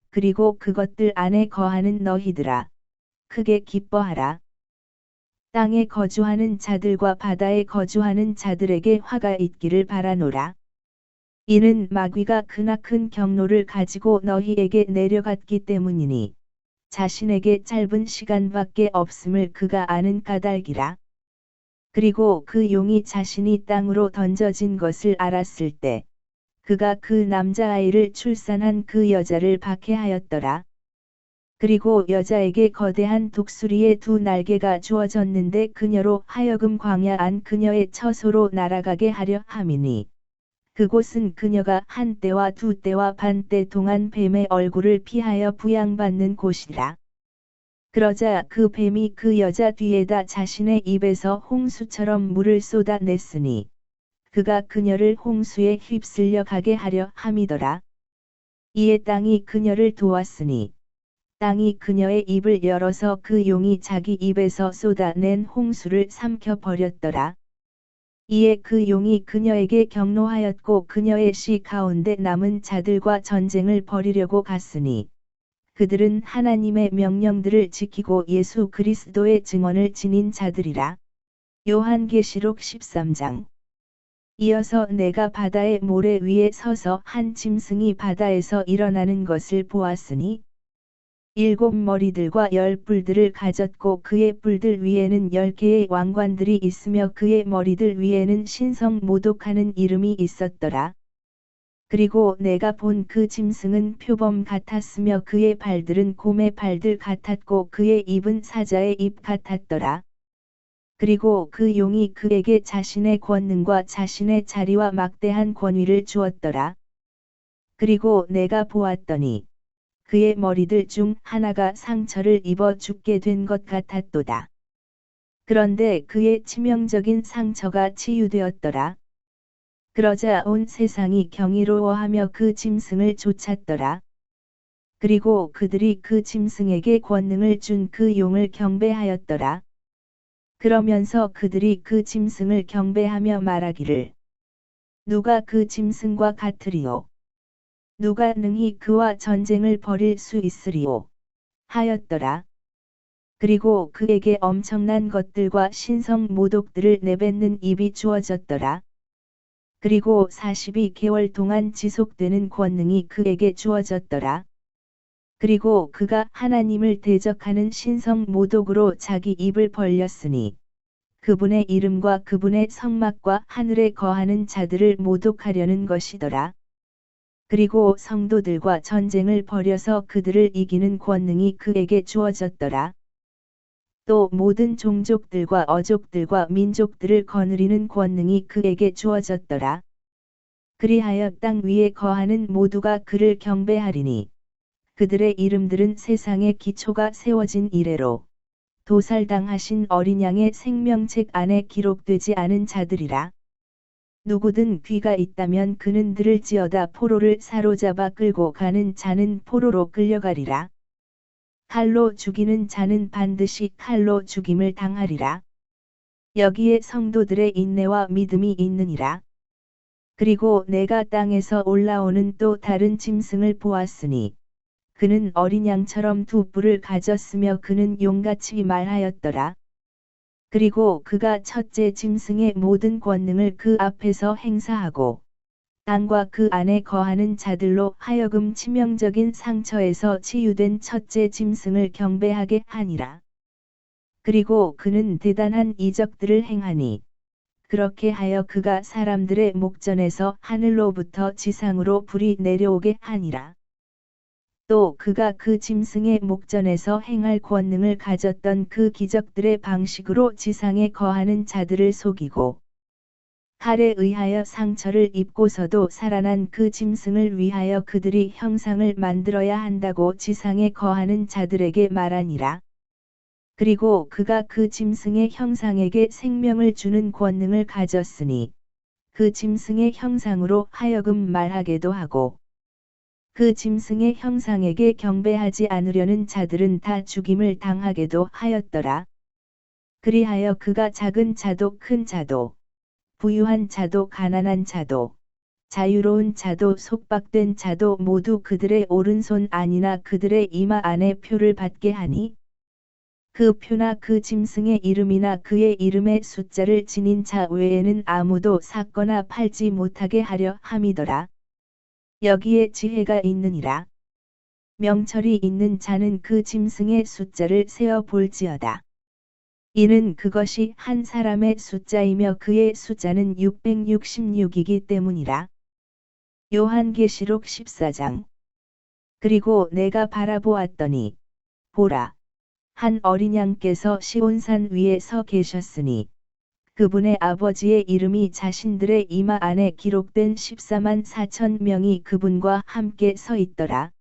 그리고 그것들 안에 거하는 너희들아 크게 기뻐하라. 땅에 거주하는 자들과 바다에 거주하는 자들에게 화가 있기를 바라노라. 이는 마귀가 크나큰 경노를 가지고 너희에게 내려갔기 때문이니 자신에게 짧은 시간밖에 없음을 그가 아는 까닭이라. 그리고 그 용이 자신이 땅으로 던져진 것을 알았을 때 그가 그 남자아이를 출산한 그 여자를 박해하였더라. 그리고 여자에게 거대한 독수리의 두 날개가 주어졌는데 그녀로 하여금 광야 안 그녀의 처소로 날아가게 하려 함이니 그곳은 그녀가 한 때와 두 때와 반 때 동안 뱀의 얼굴을 피하여 부양받는 곳이라. 그러자 그 뱀이 그 여자 뒤에다 자신의 입에서 홍수처럼 물을 쏟아냈으니 그가 그녀를 홍수에 휩쓸려 가게 하려 함이더라. 이에 땅이 그녀를 도왔으니 땅이 그녀의 입을 열어서 그 용이 자기 입에서 쏟아낸 홍수를 삼켜 버렸더라. 이에 그 용이 그녀에게 경노하였고 그녀의 시 가운데 남은 자들과 전쟁을 벌이려고 갔으니 그들은 하나님의 명령들을 지키고 예수 그리스도의 증언을 지닌 자들이라. 요한계시록 13장. 이어서 내가 바다의 모래 위에 서서 한 짐승이 바다에서 일어나는 것을 보았으니 7 머리들과 10 뿔들을 가졌고 그의 뿔들 위에는 10개의 왕관들이 있으며 그의 머리들 위에는 신성 모독하는 이름이 있었더라. 그리고 내가 본 그 짐승은 표범 같았으며 그의 발들은 곰의 발들 같았고 그의 입은 사자의 입 같았더라. 그리고 그 용이 그에게 자신의 권능과 자신의 자리와 막대한 권위를 주었더라. 그리고 내가 보았더니 그의 머리들 중 하나가 상처를 입어 죽게 된 것 같았도다. 그런데 그의 치명적인 상처가 치유되었더라. 그러자 온 세상이 경이로워하며 그 짐승을 쫓았더라. 그리고 그들이 그 짐승에게 권능을 준 그 용을 경배하였더라. 그러면서 그들이 그 짐승을 경배하며 말하기를 누가 그 짐승과 같으리요? 누가 능히 그와 전쟁을 벌일 수 있으리요? 하였더라. 그리고 그에게 엄청난 것들과 신성 모독들을 내뱉는 입이 주어졌더라. 그리고 42개월 동안 지속되는 권능이 그에게 주어졌더라. 그리고 그가 하나님을 대적하는 신성 모독으로 자기 입을 벌렸으니 그분의 이름과 그분의 성막과 하늘에 거하는 자들을 모독하려는 것이더라. 그리고 성도들과 전쟁을 벌여서 그들을 이기는 권능이 그에게 주어졌더라. 또 모든 종족들과 어족들과 민족들을 거느리는 권능이 그에게 주어졌더라. 그리하여 땅 위에 거하는 모두가 그를 경배하리니 그들의 이름들은 세상의 기초가 세워진 이래로 도살당하신 어린 양의 생명책 안에 기록되지 않은 자들이라. 누구든 귀가 있다면 그는 들을지어다. 포로를 사로잡아 끌고 가는 자는 포로로 끌려가리라. 칼로 죽이는 자는 반드시 칼로 죽임을 당하리라. 여기에 성도들의 인내와 믿음이 있느니라. 그리고 내가 땅에서 올라오는 또 다른 짐승을 보았으니 그는 어린 양처럼 두 뿔을 가졌으며 그는 용같이 말하였더라. 그리고 그가 첫째 짐승의 모든 권능을 그 앞에서 행사하고 땅과 그 안에 거하는 자들로 하여금 치명적인 상처에서 치유된 첫째 짐승을 경배하게 하니라. 그리고 그는 대단한 이적들을 행하니 그렇게 하여 그가 사람들의 목전에서 하늘로부터 지상으로 불이 내려오게 하니라. 또 그가 그 짐승의 목전에서 행할 권능을 가졌던 그 기적들의 방식으로 지상에 거하는 자들을 속이고 칼에 의하여 상처를 입고서도 살아난 그 짐승을 위하여 그들이 형상을 만들어야 한다고 지상에 거하는 자들에게 말하니라. 그리고 그가 그 짐승의 형상에게 생명을 주는 권능을 가졌으니 그 짐승의 형상으로 하여금 말하게도 하고 그 짐승의 형상에게 경배하지 않으려는 자들은 다 죽임을 당하게도 하였더라. 그리하여 그가 작은 자도 큰 자도, 부유한 자도 가난한 자도, 자유로운 자도 속박된 자도 모두 그들의 오른손 안이나 그들의 이마 안에 표를 받게 하니, 그 표나 그 짐승의 이름이나 그의 이름의 숫자를 지닌 자 외에는 아무도 샀거나 팔지 못하게 하려 함이더라. 여기에 지혜가 있느니라. 명철이 있는 자는 그 짐승의 숫자를 세어 볼지어다. 이는 그것이 한 사람의 숫자이며 그의 숫자는 666이기 때문이라. 요한계시록 14장. 그리고 내가 바라보았더니, 보라, 한 어린 양께서 시온산 위에 서 계셨으니, 그분의 아버지의 이름이 자신들의 이마 안에 기록된 14만 4천 명이 그분과 함께 서 있더라.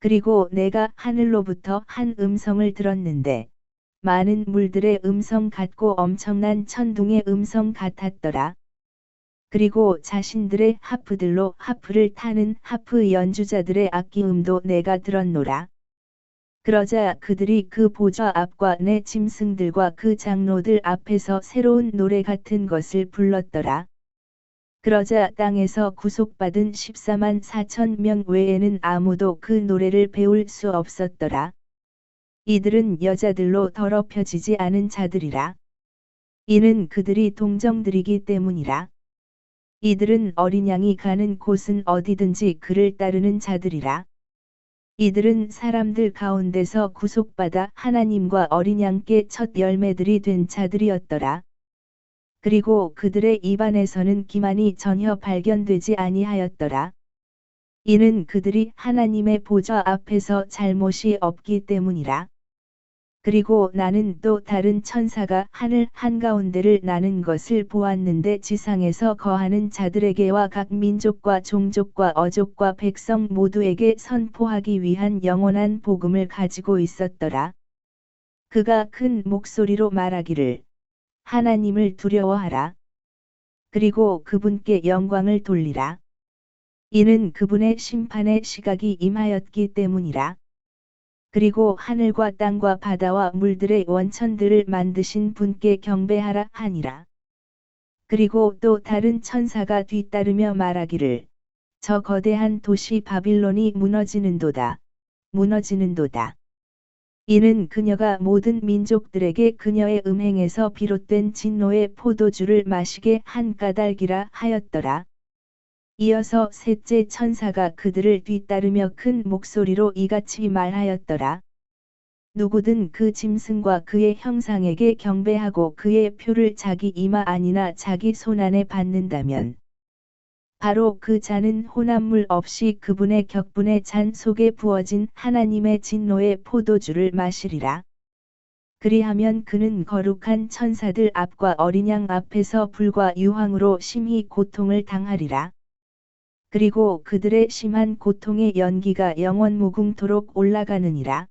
그리고 내가 하늘로부터 한 음성을 들었는데, 많은 물들의 음성 같고 엄청난 천둥의 음성 같았더라. 그리고 자신들의 하프들로 하프를 타는 하프 연주자들의 악기음도 내가 들었노라. 그러자 그들이 그 보좌 앞과 내 짐승들과 그 장로들 앞에서 새로운 노래 같은 것을 불렀더라. 그러자 땅에서 구속받은 14만 4천 명 외에는 아무도 그 노래를 배울 수 없었더라. 이들은 여자들로 더럽혀지지 않은 자들이라. 이는 그들이 동정들이기 때문이라. 이들은 어린 양이 가는 곳은 어디든지 그를 따르는 자들이라. 이들은 사람들 가운데서 구속받아 하나님과 어린 양께 첫 열매들이 된 자들이었더라. 그리고 그들의 입안에서는 기만이 전혀 발견되지 아니하였더라. 이는 그들이 하나님의 보좌 앞에서 잘못이 없기 때문이라. 그리고 나는 또 다른 천사가 하늘 한가운데를 나는 것을 보았는데 지상에서 거하는 자들에게와 각 민족과 종족과 어족과 백성 모두에게 선포하기 위한 영원한 복음을 가지고 있었더라. 그가 큰 목소리로 말하기를, 하나님을 두려워하라. 그리고 그분께 영광을 돌리라. 이는 그분의 심판의 시각이 임하였기 때문이라. 그리고 하늘과 땅과 바다와 물들의 원천들을 만드신 분께 경배하라 하니라. 그리고 또 다른 천사가 뒤따르며 말하기를, 저 거대한 도시 바빌론이 무너지는도다. 무너지는도다. 이는 그녀가 모든 민족들에게 그녀의 음행에서 비롯된 진노의 포도주를 마시게 한 까닭이라 하였더라. 이어서 셋째 천사가 그들을 뒤따르며 큰 목소리로 이같이 말하였더라. 누구든 그 짐승과 그의 형상에게 경배하고 그의 표를 자기 이마 안이나 자기 손 안에 받는다면, 바로 그 잔은 혼합물 없이 그분의 격분의 잔 속에 부어진 하나님의 진노의 포도주를 마시리라. 그리하면 그는 거룩한 천사들 앞과 어린 양 앞에서 불과 유황으로 심히 고통을 당하리라. 그리고 그들의 심한 고통의 연기가 영원 무궁토록 올라가느니라.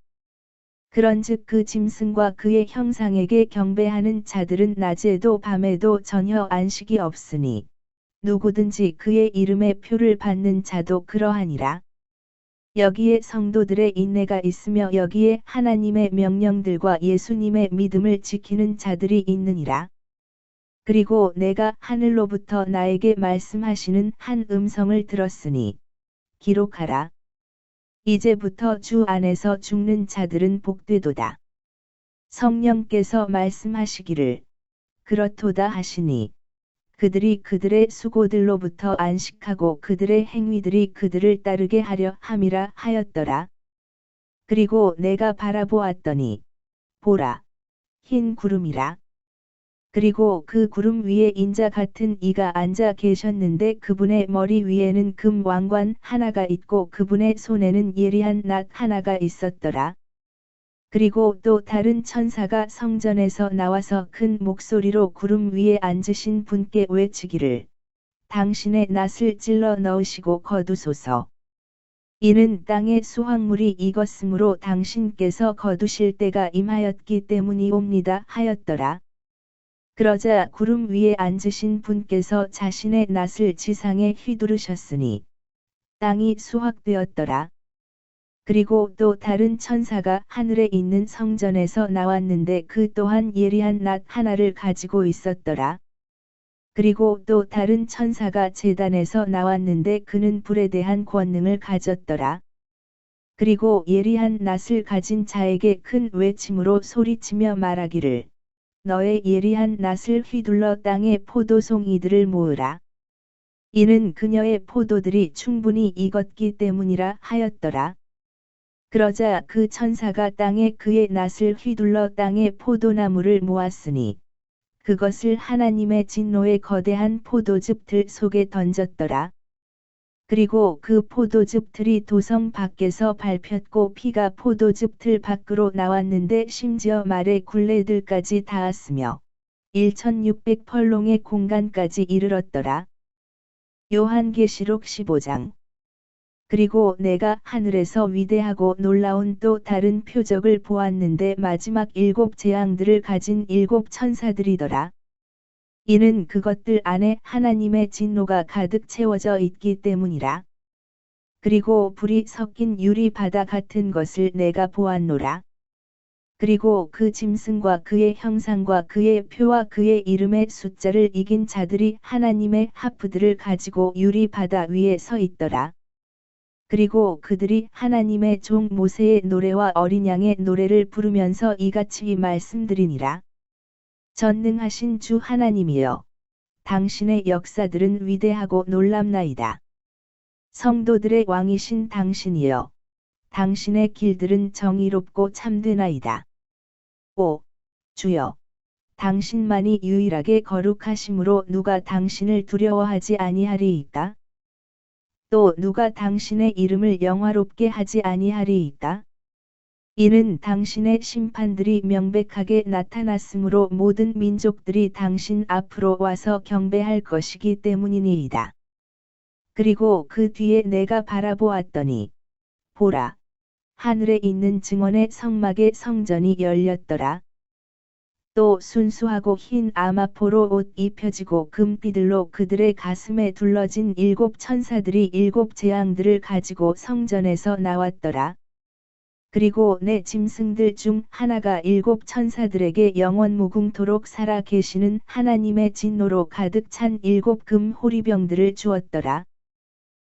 그런즉 그 짐승과 그의 형상에게 경배하는 자들은 낮에도 밤에도 전혀 안식이 없으니, 누구든지 그의 이름의 표를 받는 자도 그러하니라. 여기에 성도들의 인내가 있으며 여기에 하나님의 명령들과 예수님의 믿음을 지키는 자들이 있느니라. 그리고 내가 하늘로부터 나에게 말씀하시는 한 음성을 들었으니, 기록하라. 이제부터 주 안에서 죽는 자들은 복되도다. 성령께서 말씀하시기를, 그렇도다 하시니, 그들이 그들의 수고들로부터 안식하고 그들의 행위들이 그들을 따르게 하려 함이라 하였더라. 그리고 내가 바라보았더니, 보라, 흰 구름이라. 그리고 그 구름 위에 인자 같은 이가 앉아 계셨는데 그분의 머리 위에는 금 왕관 하나가 있고 그분의 손에는 예리한 낫 하나가 있었더라. 그리고 또 다른 천사가 성전에서 나와서 큰 목소리로 구름 위에 앉으신 분께 외치기를, 당신의 낫을 찔러 넣으시고 거두소서. 이는 땅의 수확물이 익었으므로 당신께서 거두실 때가 임하였기 때문이옵니다 하였더라. 그러자 구름 위에 앉으신 분께서 자신의 낫을 지상에 휘두르셨으니 땅이 수확되었더라. 그리고 또 다른 천사가 하늘에 있는 성전에서 나왔는데 그 또한 예리한 낫 하나를 가지고 있었더라. 그리고 또 다른 천사가 제단에서 나왔는데 그는 불에 대한 권능을 가졌더라. 그리고 예리한 낫을 가진 자에게 큰 외침으로 소리치며 말하기를 너의 예리한 낫을 휘둘러 땅의 포도송이들을 모으라. 이는 그녀의 포도들이 충분히 익었기 때문이라 하였더라. 그러자 그 천사가 땅에 그의 낫을 휘둘러 땅의 포도나무를 모았으니 그것을 하나님의 진노의 거대한 포도즙 들 속에 던졌더라. 그리고 그 포도즙 틀이 도성 밖에서 밟혔고 피가 포도즙 틀 밖으로 나왔는데 심지어 말의 굴레들까지 닿았으며 1600펄롱의 공간까지 이르렀더라. 요한계시록 15장. 그리고 내가 하늘에서 위대하고 놀라운 또 다른 표적을 보았는데 마지막 7 재앙들을 가진 7 천사들이더라. 이는 그것들 안에 하나님의 진노가 가득 채워져 있기 때문이라. 그리고 불이 섞인 유리 바다 같은 것을 내가 보았노라. 그리고 그 짐승과 그의 형상과 그의 표와 그의 이름의 숫자를 이긴 자들이 하나님의 하프들을 가지고 유리 바다 위에 서 있더라. 그리고 그들이 하나님의 종 모세의 노래와 어린 양의 노래를 부르면서 이같이 말씀드리니라. 전능하신 주 하나님이여, 당신의 역사들은 위대하고 놀랍나이다. 성도들의 왕이신 당신이여, 당신의 길들은 정의롭고 참되나이다. 오, 주여, 당신만이 유일하게 거룩하심으로 누가 당신을 두려워하지 아니하리이까? 또 누가 당신의 이름을 영화롭게 하지 아니하리이까? 이는 당신의 심판들이 명백하게 나타났으므로 모든 민족들이 당신 앞으로 와서 경배할 것이기 때문이니이다. 그리고 그 뒤에 내가 바라보았더니 보라, 하늘에 있는 증언의 성막의 성전이 열렸더라. 또 순수하고 흰 아마포로 옷 입혀지고 금띠들로 그들의 가슴에 둘러진 7 천사들이 7 재앙들을 가지고 성전에서 나왔더라. 그리고 내 짐승들 중 하나가 7 천사들에게 영원 무궁토록 살아 계시는 하나님의 진노로 가득 찬 7 금 호리병들을 주었더라.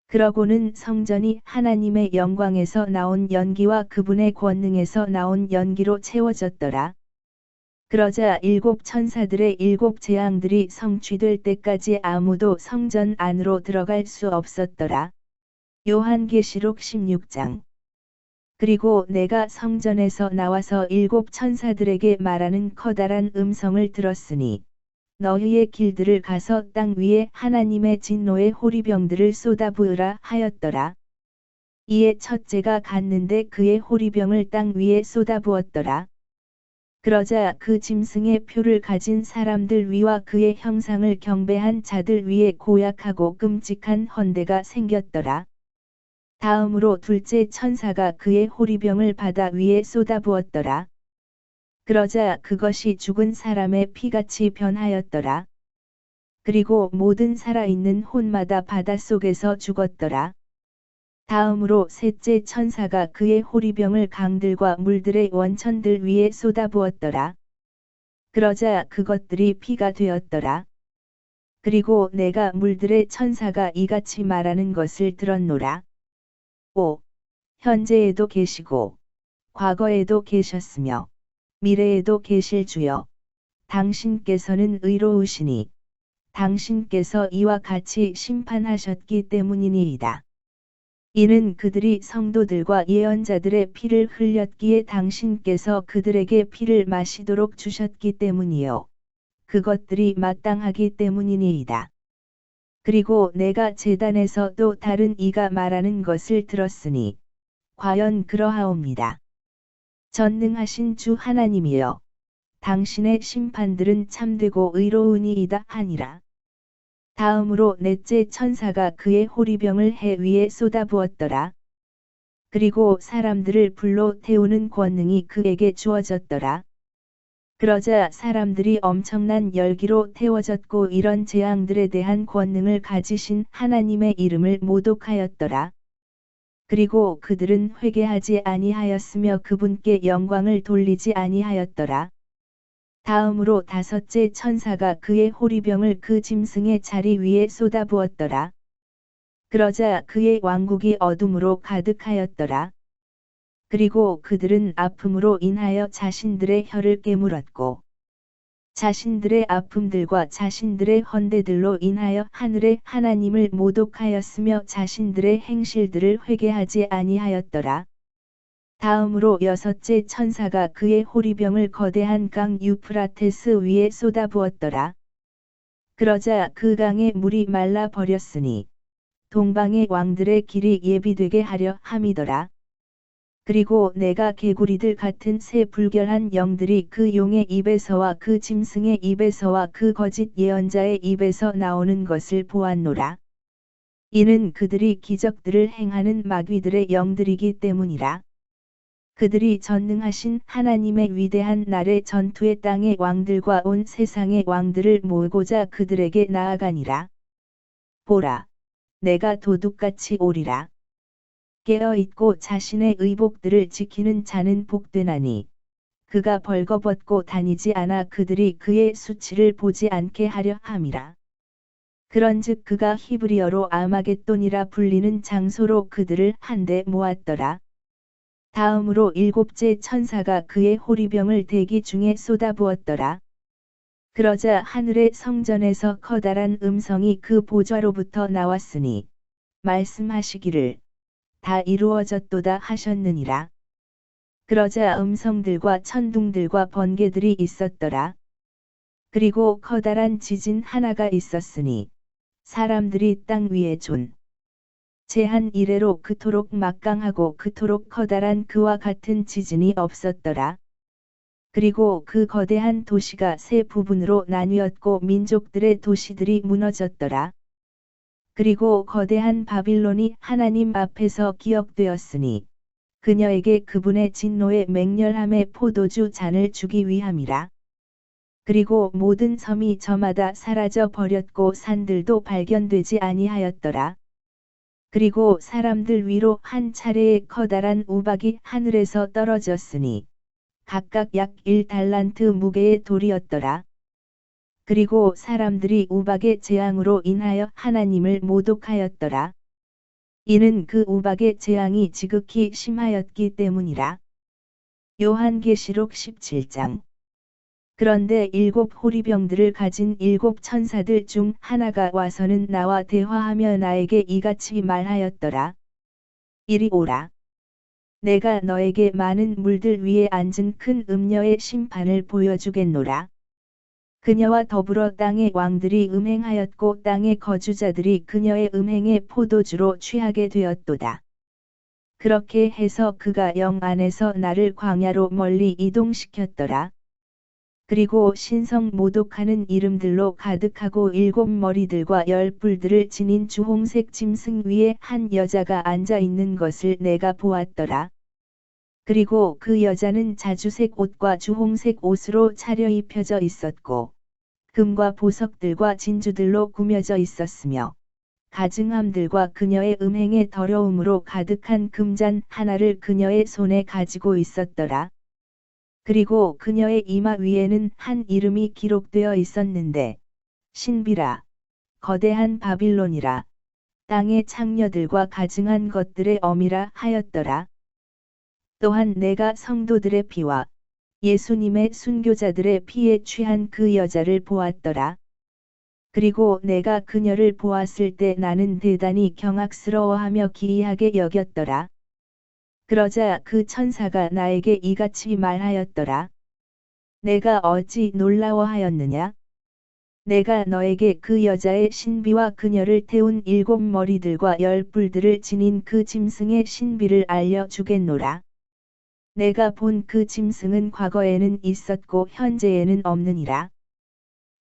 그러고는 성전이 하나님의 영광에서 나온 연기와 그분의 권능에서 나온 연기로 채워졌더라. 그러자 7 천사들의 7 재앙들이 성취될 때까지 아무도 성전 안으로 들어갈 수 없었더라. 요한계시록 16장. 그리고 내가 성전에서 나와서 7 천사들에게 말하는 커다란 음성을 들었으니 너희의 길들을 가서 땅 위에 하나님의 진노의 호리병들을 쏟아부으라 하였더라. 이에 첫째가 갔는데 그의 호리병을 땅 위에 쏟아부었더라. 그러자 그 짐승의 표를 가진 사람들 위와 그의 형상을 경배한 자들 위에 고약하고 끔찍한 헌대가 생겼더라. 다음으로 둘째 천사가 그의 호리병을 바다 위에 쏟아부었더라. 그러자 그것이 죽은 사람의 피같이 변하였더라. 그리고 모든 살아있는 혼마다 바닷속에서 죽었더라. 다음으로 셋째 천사가 그의 호리병을 강들과 물들의 원천들 위에 쏟아부었더라. 그러자 그것들이 피가 되었더라. 그리고 내가 물들의 천사가 이같이 말하는 것을 들었노라. 오, 현재에도 계시고 과거에도 계셨으며 미래에도 계실 주여, 당신께서는 의로우시니 당신께서 이와 같이 심판하셨기 때문이니이다. 이는 그들이 성도들과 예언자들의 피를 흘렸기에 당신께서 그들에게 피를 마시도록 주셨기 때문이요, 그것들이 마땅하기 때문이니이다. 그리고 내가 제단에서 또 다른 이가 말하는 것을 들었으니 과연 그러하옵니다. 전능하신 주 하나님이여, 당신의 심판들은 참되고 의로우니이다 하니라. 다음으로 넷째 천사가 그의 호리병을 해 위에 쏟아부었더라. 그리고 사람들을 불로 태우는 권능이 그에게 주어졌더라. 그러자 사람들이 엄청난 열기로 태워졌고 이런 재앙들에 대한 권능을 가지신 하나님의 이름을 모독하였더라. 그리고 그들은 회개하지 아니하였으며 그분께 영광을 돌리지 아니하였더라. 다음으로 다섯째 천사가 그의 호리병을 그 짐승의 자리 위에 쏟아부었더라. 그러자 그의 왕국이 어둠으로 가득하였더라. 그리고 그들은 아픔으로 인하여 자신들의 혀를 깨물었고 자신들의 아픔들과 자신들의 헌대들로 인하여 하늘의 하나님을 모독하였으며 자신들의 행실들을 회개하지 아니하였더라. 다음으로 여섯째 천사가 그의 호리병을 거대한 강 유프라테스 위에 쏟아부었더라. 그러자 그 강의 물이 말라 버렸으니 동방의 왕들의 길이 예비되게 하려 함이더라. 그리고 내가 개구리들 같은 새 불결한 영들이 그 용의 입에서와 그 짐승의 입에서와 그 거짓 예언자의 입에서 나오는 것을 보았노라. 이는 그들이 기적들을 행하는 마귀들의 영들이기 때문이라. 그들이 전능하신 하나님의 위대한 날의 전투의 땅의 왕들과 온 세상의 왕들을 모으고자 그들에게 나아가니라. 보라, 내가 도둑같이 오리라. 깨어있고 자신의 의복들을 지키는 자는 복되나니 그가 벌거벗고 다니지 않아 그들이 그의 수치를 보지 않게 하려 함이라. 그런즉 그가 히브리어로 아마겟돈이라 불리는 장소로 그들을 한데 모았더라. 다음으로 일곱째 천사가 그의 호리병을 대기 중에 쏟아부었더라. 그러자 하늘의 성전에서 커다란 음성이 그 보좌로부터 나왔으니 말씀하시기를 다 이루어졌도다 하셨느니라. 그러자 음성들과 천둥들과 번개들이 있었더라. 그리고 커다란 지진 하나가 있었으니 사람들이 땅 위에 제한 이래로 그토록 막강하고 그토록 커다란 그와 같은 지진이 없었더라. 그리고 그 거대한 도시가 세 부분으로 나뉘었고 민족들의 도시들이 무너졌더라. 그리고 거대한 바빌론이 하나님 앞에서 기억되었으니 그녀에게 그분의 진노의 맹렬함의 포도주 잔을 주기 위함이라. 그리고 모든 섬이 저마다 사라져 버렸고 산들도 발견되지 아니하였더라. 그리고 사람들 위로 한 차례의 커다란 우박이 하늘에서 떨어졌으니 각각 약 1달란트 무게의 돌이었더라. 그리고 사람들이 우박의 재앙으로 인하여 하나님을 모독하였더라. 이는 그 우박의 재앙이 지극히 심하였기 때문이라. 요한계시록 17장. 그런데 일곱 호리병들을 가진 일곱 천사들 중 하나가 와서는 나와 대화하며 나에게 이같이 말하였더라. 이리 오라. 내가 너에게 많은 물들 위에 앉은 큰 음녀의 심판을 보여주겠노라. 그녀와 더불어 땅의 왕들이 음행하였고 땅의 거주자들이 그녀의 음행의 포도주로 취하게 되었도다. 그렇게 해서 그가 영 안에서 나를 광야로 멀리 이동시켰더라. 그리고 신성 모독하는 이름들로 가득하고 일곱 머리들과 열 뿔들을 지닌 주홍색 짐승 위에 한 여자가 앉아 있는 것을 내가 보았더라. 그리고 그 여자는 자주색 옷과 주홍색 옷으로 차려입혀져 있었고 금과 보석들과 진주들로 꾸며져 있었으며 가증함들과 그녀의 음행의 더러움으로 가득한 금잔 하나를 그녀의 손에 가지고 있었더라. 그리고 그녀의 이마 위에는 한 이름이 기록되어 있었는데 신비라, 거대한 바빌론이라, 땅의 창녀들과 가증한 것들의 어미라 하였더라. 또한 내가 성도들의 피와 예수님의 순교자들의 피에 취한 그 여자를 보았더라. 그리고 내가 그녀를 보았을 때 나는 대단히 경악스러워하며 기이하게 여겼더라. 그러자 그 천사가 나에게 이같이 말하였더라. 내가 어찌 놀라워하였느냐? 내가 너에게 그 여자의 신비와 그녀를 태운 일곱 머리들과 열 뿔들을 지닌 그 짐승의 신비를 알려주겠노라. 내가 본 그 짐승은 과거에는 있었고 현재에는 없느니라.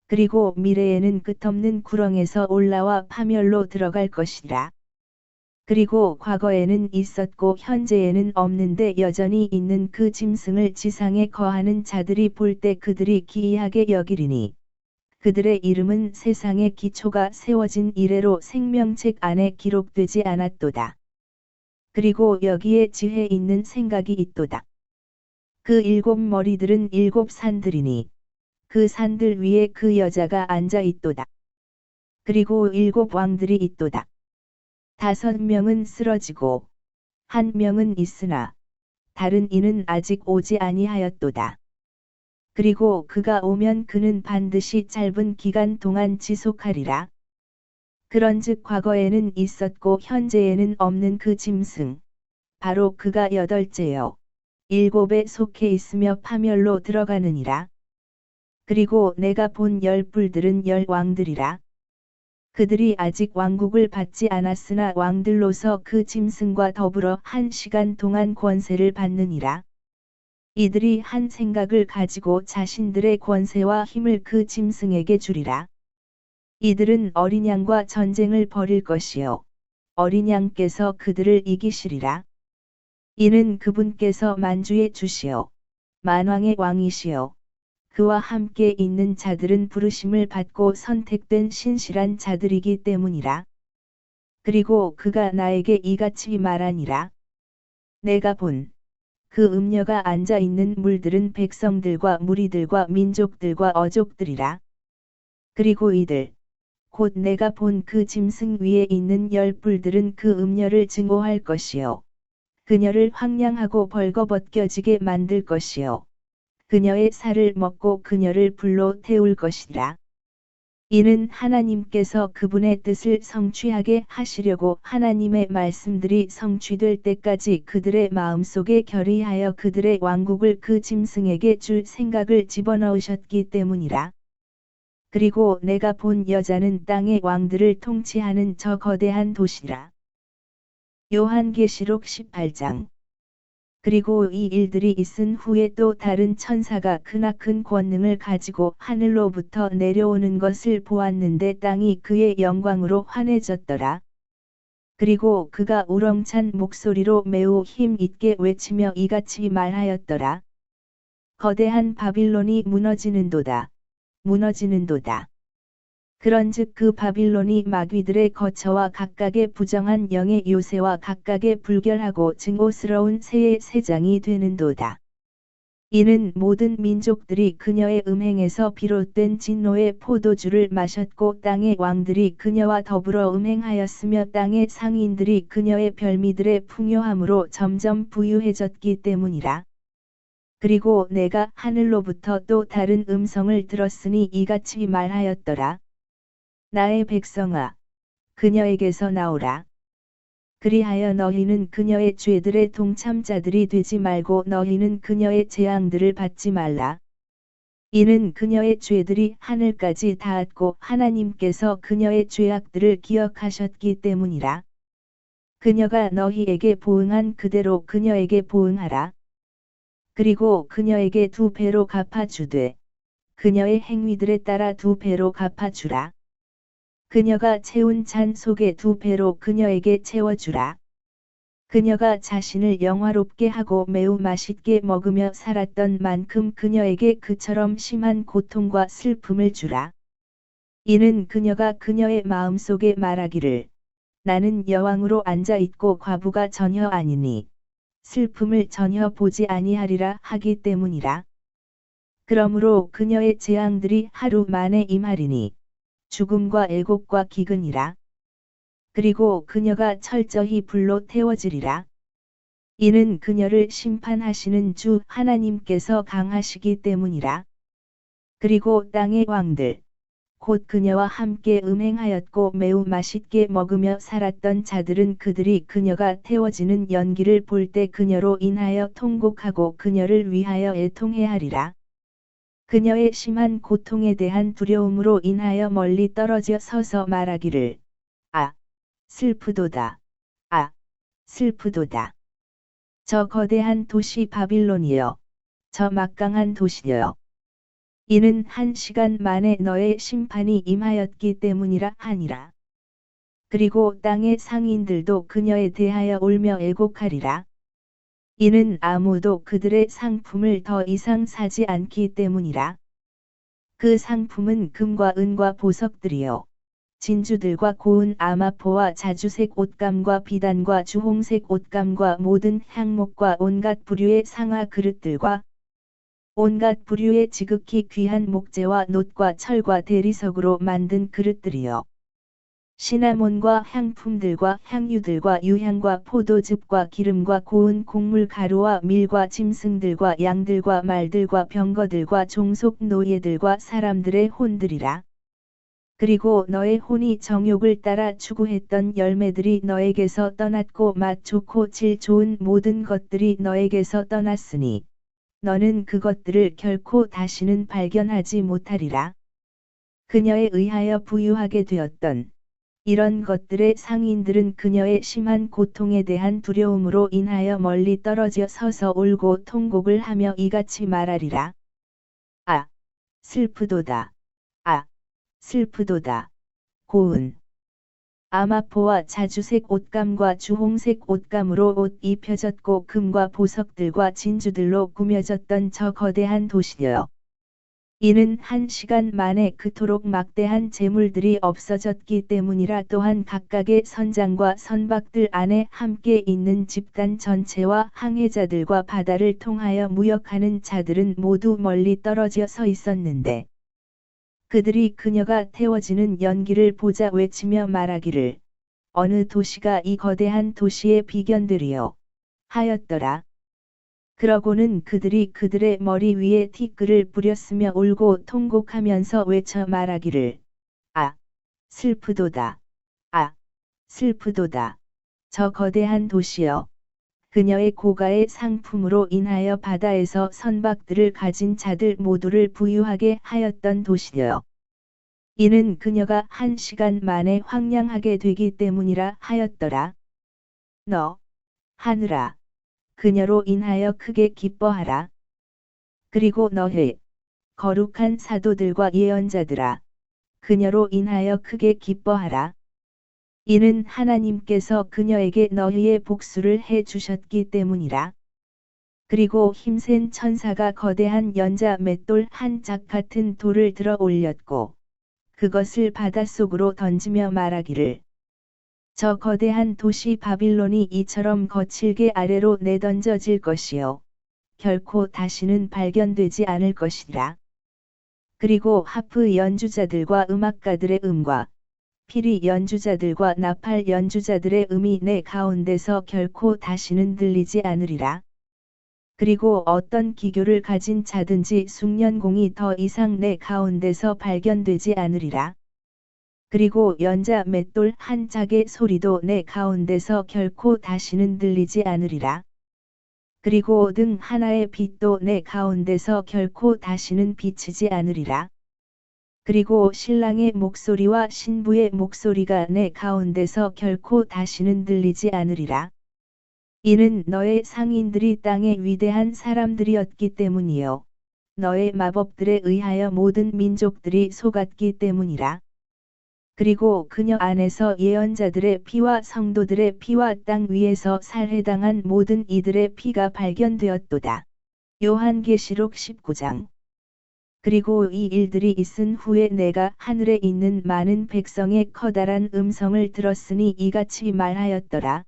그리고 미래에는 끝없는 구렁에서 올라와 파멸로 들어갈 것이라. 그리고 과거에는 있었고 현재에는 없는데 여전히 있는 그 짐승을 지상에 거하는 자들이 볼 때 그들이 기이하게 여기리니 그들의 이름은 세상의 기초가 세워진 이래로 생명책 안에 기록되지 않았도다. 그리고 여기에 지혜 있는 생각이 있도다. 그 7머리들은 7산들이니 그 산들 위에 그 여자가 앉아 있도다. 그리고 7왕들이 있도다. 5명은 쓰러지고 1명은 있으나 다른 이는 아직 오지 아니하였도다. 그리고 그가 오면 그는 반드시 짧은 기간 동안 지속하리라. 그런즉 과거에는 있었고 현재에는 없는 그 짐승, 바로 그가 8째요 7에 속해 있으며 파멸로 들어가느니라. 그리고 내가 본 10뿔들은 10왕들이라. 그들이 아직 왕국을 받지 않았으나 왕들로서 그 짐승과 더불어 1시간 동안 권세를 받느니라. 이들이 한 생각을 가지고 자신들의 권세와 힘을 그 짐승에게 주리라. 이들은 어린 양과 전쟁을 벌일 것이요 어린 양께서 그들을 이기시리라. 이는 그분께서 만주의 주시요 만왕의 왕이시요 그와 함께 있는 자들은 부르심을 받고 선택된 신실한 자들이기 때문이라. 그리고 그가 나에게 이같이 말하니라. 내가 본 그 음녀가 앉아 있는 물들은 백성들과 무리들과 민족들과 어족들이라. 그리고 이들 곧 내가 본 그 짐승 위에 있는 10뿔들은 그 음녀를 증오할 것이요 그녀를 황량하고 벌거벗겨지게 만들 것이요 그녀의 살을 먹고 그녀를 불로 태울 것이라. 이는 하나님께서 그분의 뜻을 성취하게 하시려고 하나님의 말씀들이 성취될 때까지 그들의 마음속에 결의하여 그들의 왕국을 그 짐승에게 줄 생각을 집어넣으셨기 때문이라. 그리고 내가 본 여자는 땅의 왕들을 통치하는 저 거대한 도시라. 요한계시록 18장. 그리고 이 일들이 있은 후에 또 다른 천사가 크나큰 권능을 가지고 하늘로부터 내려오는 것을 보았는데 땅이 그의 영광으로 환해졌더라. 그리고 그가 우렁찬 목소리로 매우 힘 있게 외치며 이같이 말하였더라. 거대한 바빌론이 무너지는도다. 무너지는도다. 그런즉 그 바빌론이 마귀들의 거처와 각각의 부정한 영의 요새와 각각의 불결하고 증오스러운 새의 새장이 되는도다. 이는 모든 민족들이 그녀의 음행에서 비롯된 진노의 포도주를 마셨고 땅의 왕들이 그녀와 더불어 음행하였으며 땅의 상인들이 그녀의 별미들의 풍요함으로 점점 부유해졌기 때문이라. 그리고 내가 하늘로부터 또 다른 음성을 들었으니 이같이 말하였더라. 나의 백성아, 그녀에게서 나오라. 그리하여 너희는 그녀의 죄들의 동참자들이 되지 말고 너희는 그녀의 재앙들을 받지 말라. 이는 그녀의 죄들이 하늘까지 닿았고 하나님께서 그녀의 죄악들을 기억하셨기 때문이라. 그녀가 너희에게 보응한 그대로 그녀에게 보응하라. 그리고 그녀에게 2배로 갚아주되 그녀의 행위들에 따라 2배로 갚아주라. 그녀가 채운 잔 속에 2배로 그녀에게 채워주라. 그녀가 자신을 영화롭게 하고 매우 맛있게 먹으며 살았던 만큼 그녀에게 그처럼 심한 고통과 슬픔을 주라. 이는 그녀가 그녀의 마음속에 말하기를 나는 여왕으로 앉아있고 과부가 전혀 아니니 슬픔을 전혀 보지 아니하리라 하기 때문이라. 그러므로 그녀의 재앙들이 하루 만에 임하리니 죽음과 애곡과 기근이라. 그리고 그녀가 철저히 불로 태워지리라. 이는 그녀를 심판하시는 주 하나님께서 강하시기 때문이라. 그리고 땅의 왕들, 곧 그녀와 함께 음행하였고 매우 맛있게 먹으며 살았던 자들은 그들이 그녀가 태워지는 연기를 볼 때 그녀로 인하여 통곡하고 그녀를 위하여 애통해하리라. 그녀의 심한 고통에 대한 두려움으로 인하여 멀리 떨어져 서서 말하기를 아, 슬프도다. 아, 슬프도다. 저 거대한 도시 바빌론이여. 저 막강한 도시여. 이는 1시간 만에 너의 심판이 임하였기 때문이라 하니라. 그리고 땅의 상인들도 그녀에 대하여 울며 애곡하리라. 이는 아무도 그들의 상품을 더 이상 사지 않기 때문이라. 그 상품은 금과 은과 보석들이요 진주들과 고운 아마포와 자주색 옷감과 비단과 주홍색 옷감과 모든 향목과 온갖 부류의 상아 그릇들과 온갖 부류의 지극히 귀한 목재와 놋과 철과 대리석으로 만든 그릇들이요. 시나몬과 향품들과 향유들과 유향과 포도즙과 기름과 고운 곡물 가루와 밀과 짐승들과 양들과 말들과 병거들과 종속 노예들과 사람들의 혼들이라. 그리고 너의 혼이 정욕을 따라 추구했던 열매들이 너에게서 떠났고 맛 좋고 질 좋은 모든 것들이 너에게서 떠났으니 너는 그것들을 결코 다시는 발견하지 못하리라. 그녀에 의하여 부유하게 되었던 이런 것들의 상인들은 그녀의 심한 고통에 대한 두려움으로 인하여 멀리 떨어져 서서 울고 통곡을 하며 이같이 말하리라. 아, 슬프도다. 아, 슬프도다. 고운 아마포와 자주색 옷감과 주홍색 옷감으로 옷 입혀졌고 금과 보석들과 진주들로 꾸며졌던 저 거대한 도시여. 이는 한 시간 만에 그토록 막대한 재물들이 없어졌기 때문이라. 또한 각각의 선장과 선박들 안에 함께 있는 집단 전체와 항해자들과 바다를 통하여 무역하는 자들은 모두 멀리 떨어져 서 있었는데 그들이 그녀가 태워지는 연기를 보자 외치며 말하기를 어느 도시가 이 거대한 도시에 비견되리요 하였더라. 그러고는 그들이 그들의 머리 위에 티끌을 뿌렸으며 울고 통곡하면서 외쳐 말하기를 아, 슬프도다. 아, 슬프도다. 저 거대한 도시여. 그녀의 고가의 상품으로 인하여 바다에서 선박들을 가진 자들 모두를 부유하게 하였던 도시여. 이는 그녀가 한 시간 만에 황량하게 되기 때문이라 하였더라. 너, 하늘아. 그녀로 인하여 크게 기뻐하라. 그리고 너희 거룩한 사도들과 예언자들아. 그녀로 인하여 크게 기뻐하라. 이는 하나님께서 그녀에게 너희의 복수를 해 주셨기 때문이라. 그리고 힘센 천사가 거대한 연자 맷돌 한 짝 같은 돌을 들어 올렸고 그것을 바닷속으로 던지며 말하기를 저 거대한 도시 바빌론이 이처럼 거칠게 아래로 내던져질 것이요. 결코 다시는 발견되지 않을 것이라. 그리고 하프 연주자들과 음악가들의 음과 피리 연주자들과 나팔 연주자들의 음이 내 가운데서 결코 다시는 들리지 않으리라. 그리고 어떤 기교를 가진 자든지 숙련공이 더 이상 내 가운데서 발견되지 않으리라. 그리고 연자 맷돌 한 짝의 소리도 내 가운데서 결코 다시는 들리지 않으리라. 그리고 등 하나의 빛도 내 가운데서 결코 다시는 비치지 않으리라. 그리고 신랑의 목소리와 신부의 목소리가 내 가운데서 결코 다시는 들리지 않으리라. 이는 너의 상인들이 땅의 위대한 사람들이었기 때문이요. 너의 마법들에 의하여 모든 민족들이 속았기 때문이라. 그리고 그녀 안에서 예언자들의 피와 성도들의 피와 땅 위에서 살해당한 모든 이들의 피가 발견되었도다. 요한계시록 19장. 그리고 이 일들이 있은 후에 내가 하늘에 있는 많은 백성의 커다란 음성을 들었으니 이같이 말하였더라.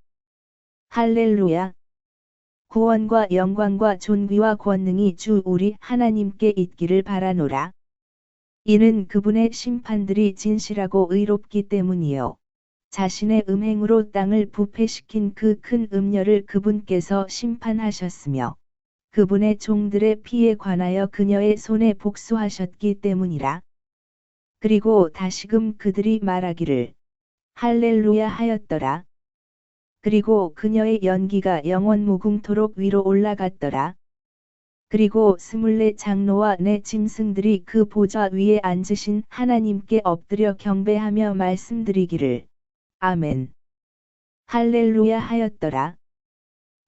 할렐루야. 구원과 영광과 존귀와 권능이 주 우리 하나님께 있기를 바라노라. 이는 그분의 심판들이 진실하고 의롭기 때문이요. 자신의 음행으로 땅을 부패시킨 그 큰 음녀를 그분께서 심판하셨으며 그분의 종들의 피에 관하여 그녀의 손에 복수하셨기 때문이라. 그리고 다시금 그들이 말하기를 할렐루야 하였더라. 그리고 그녀의 연기가 영원 무궁토록 위로 올라갔더라. 그리고 24 장로와 네 짐승들이 그 보좌 위에 앉으신 하나님께 엎드려 경배하며 말씀드리기를 아멘. 할렐루야 하였더라.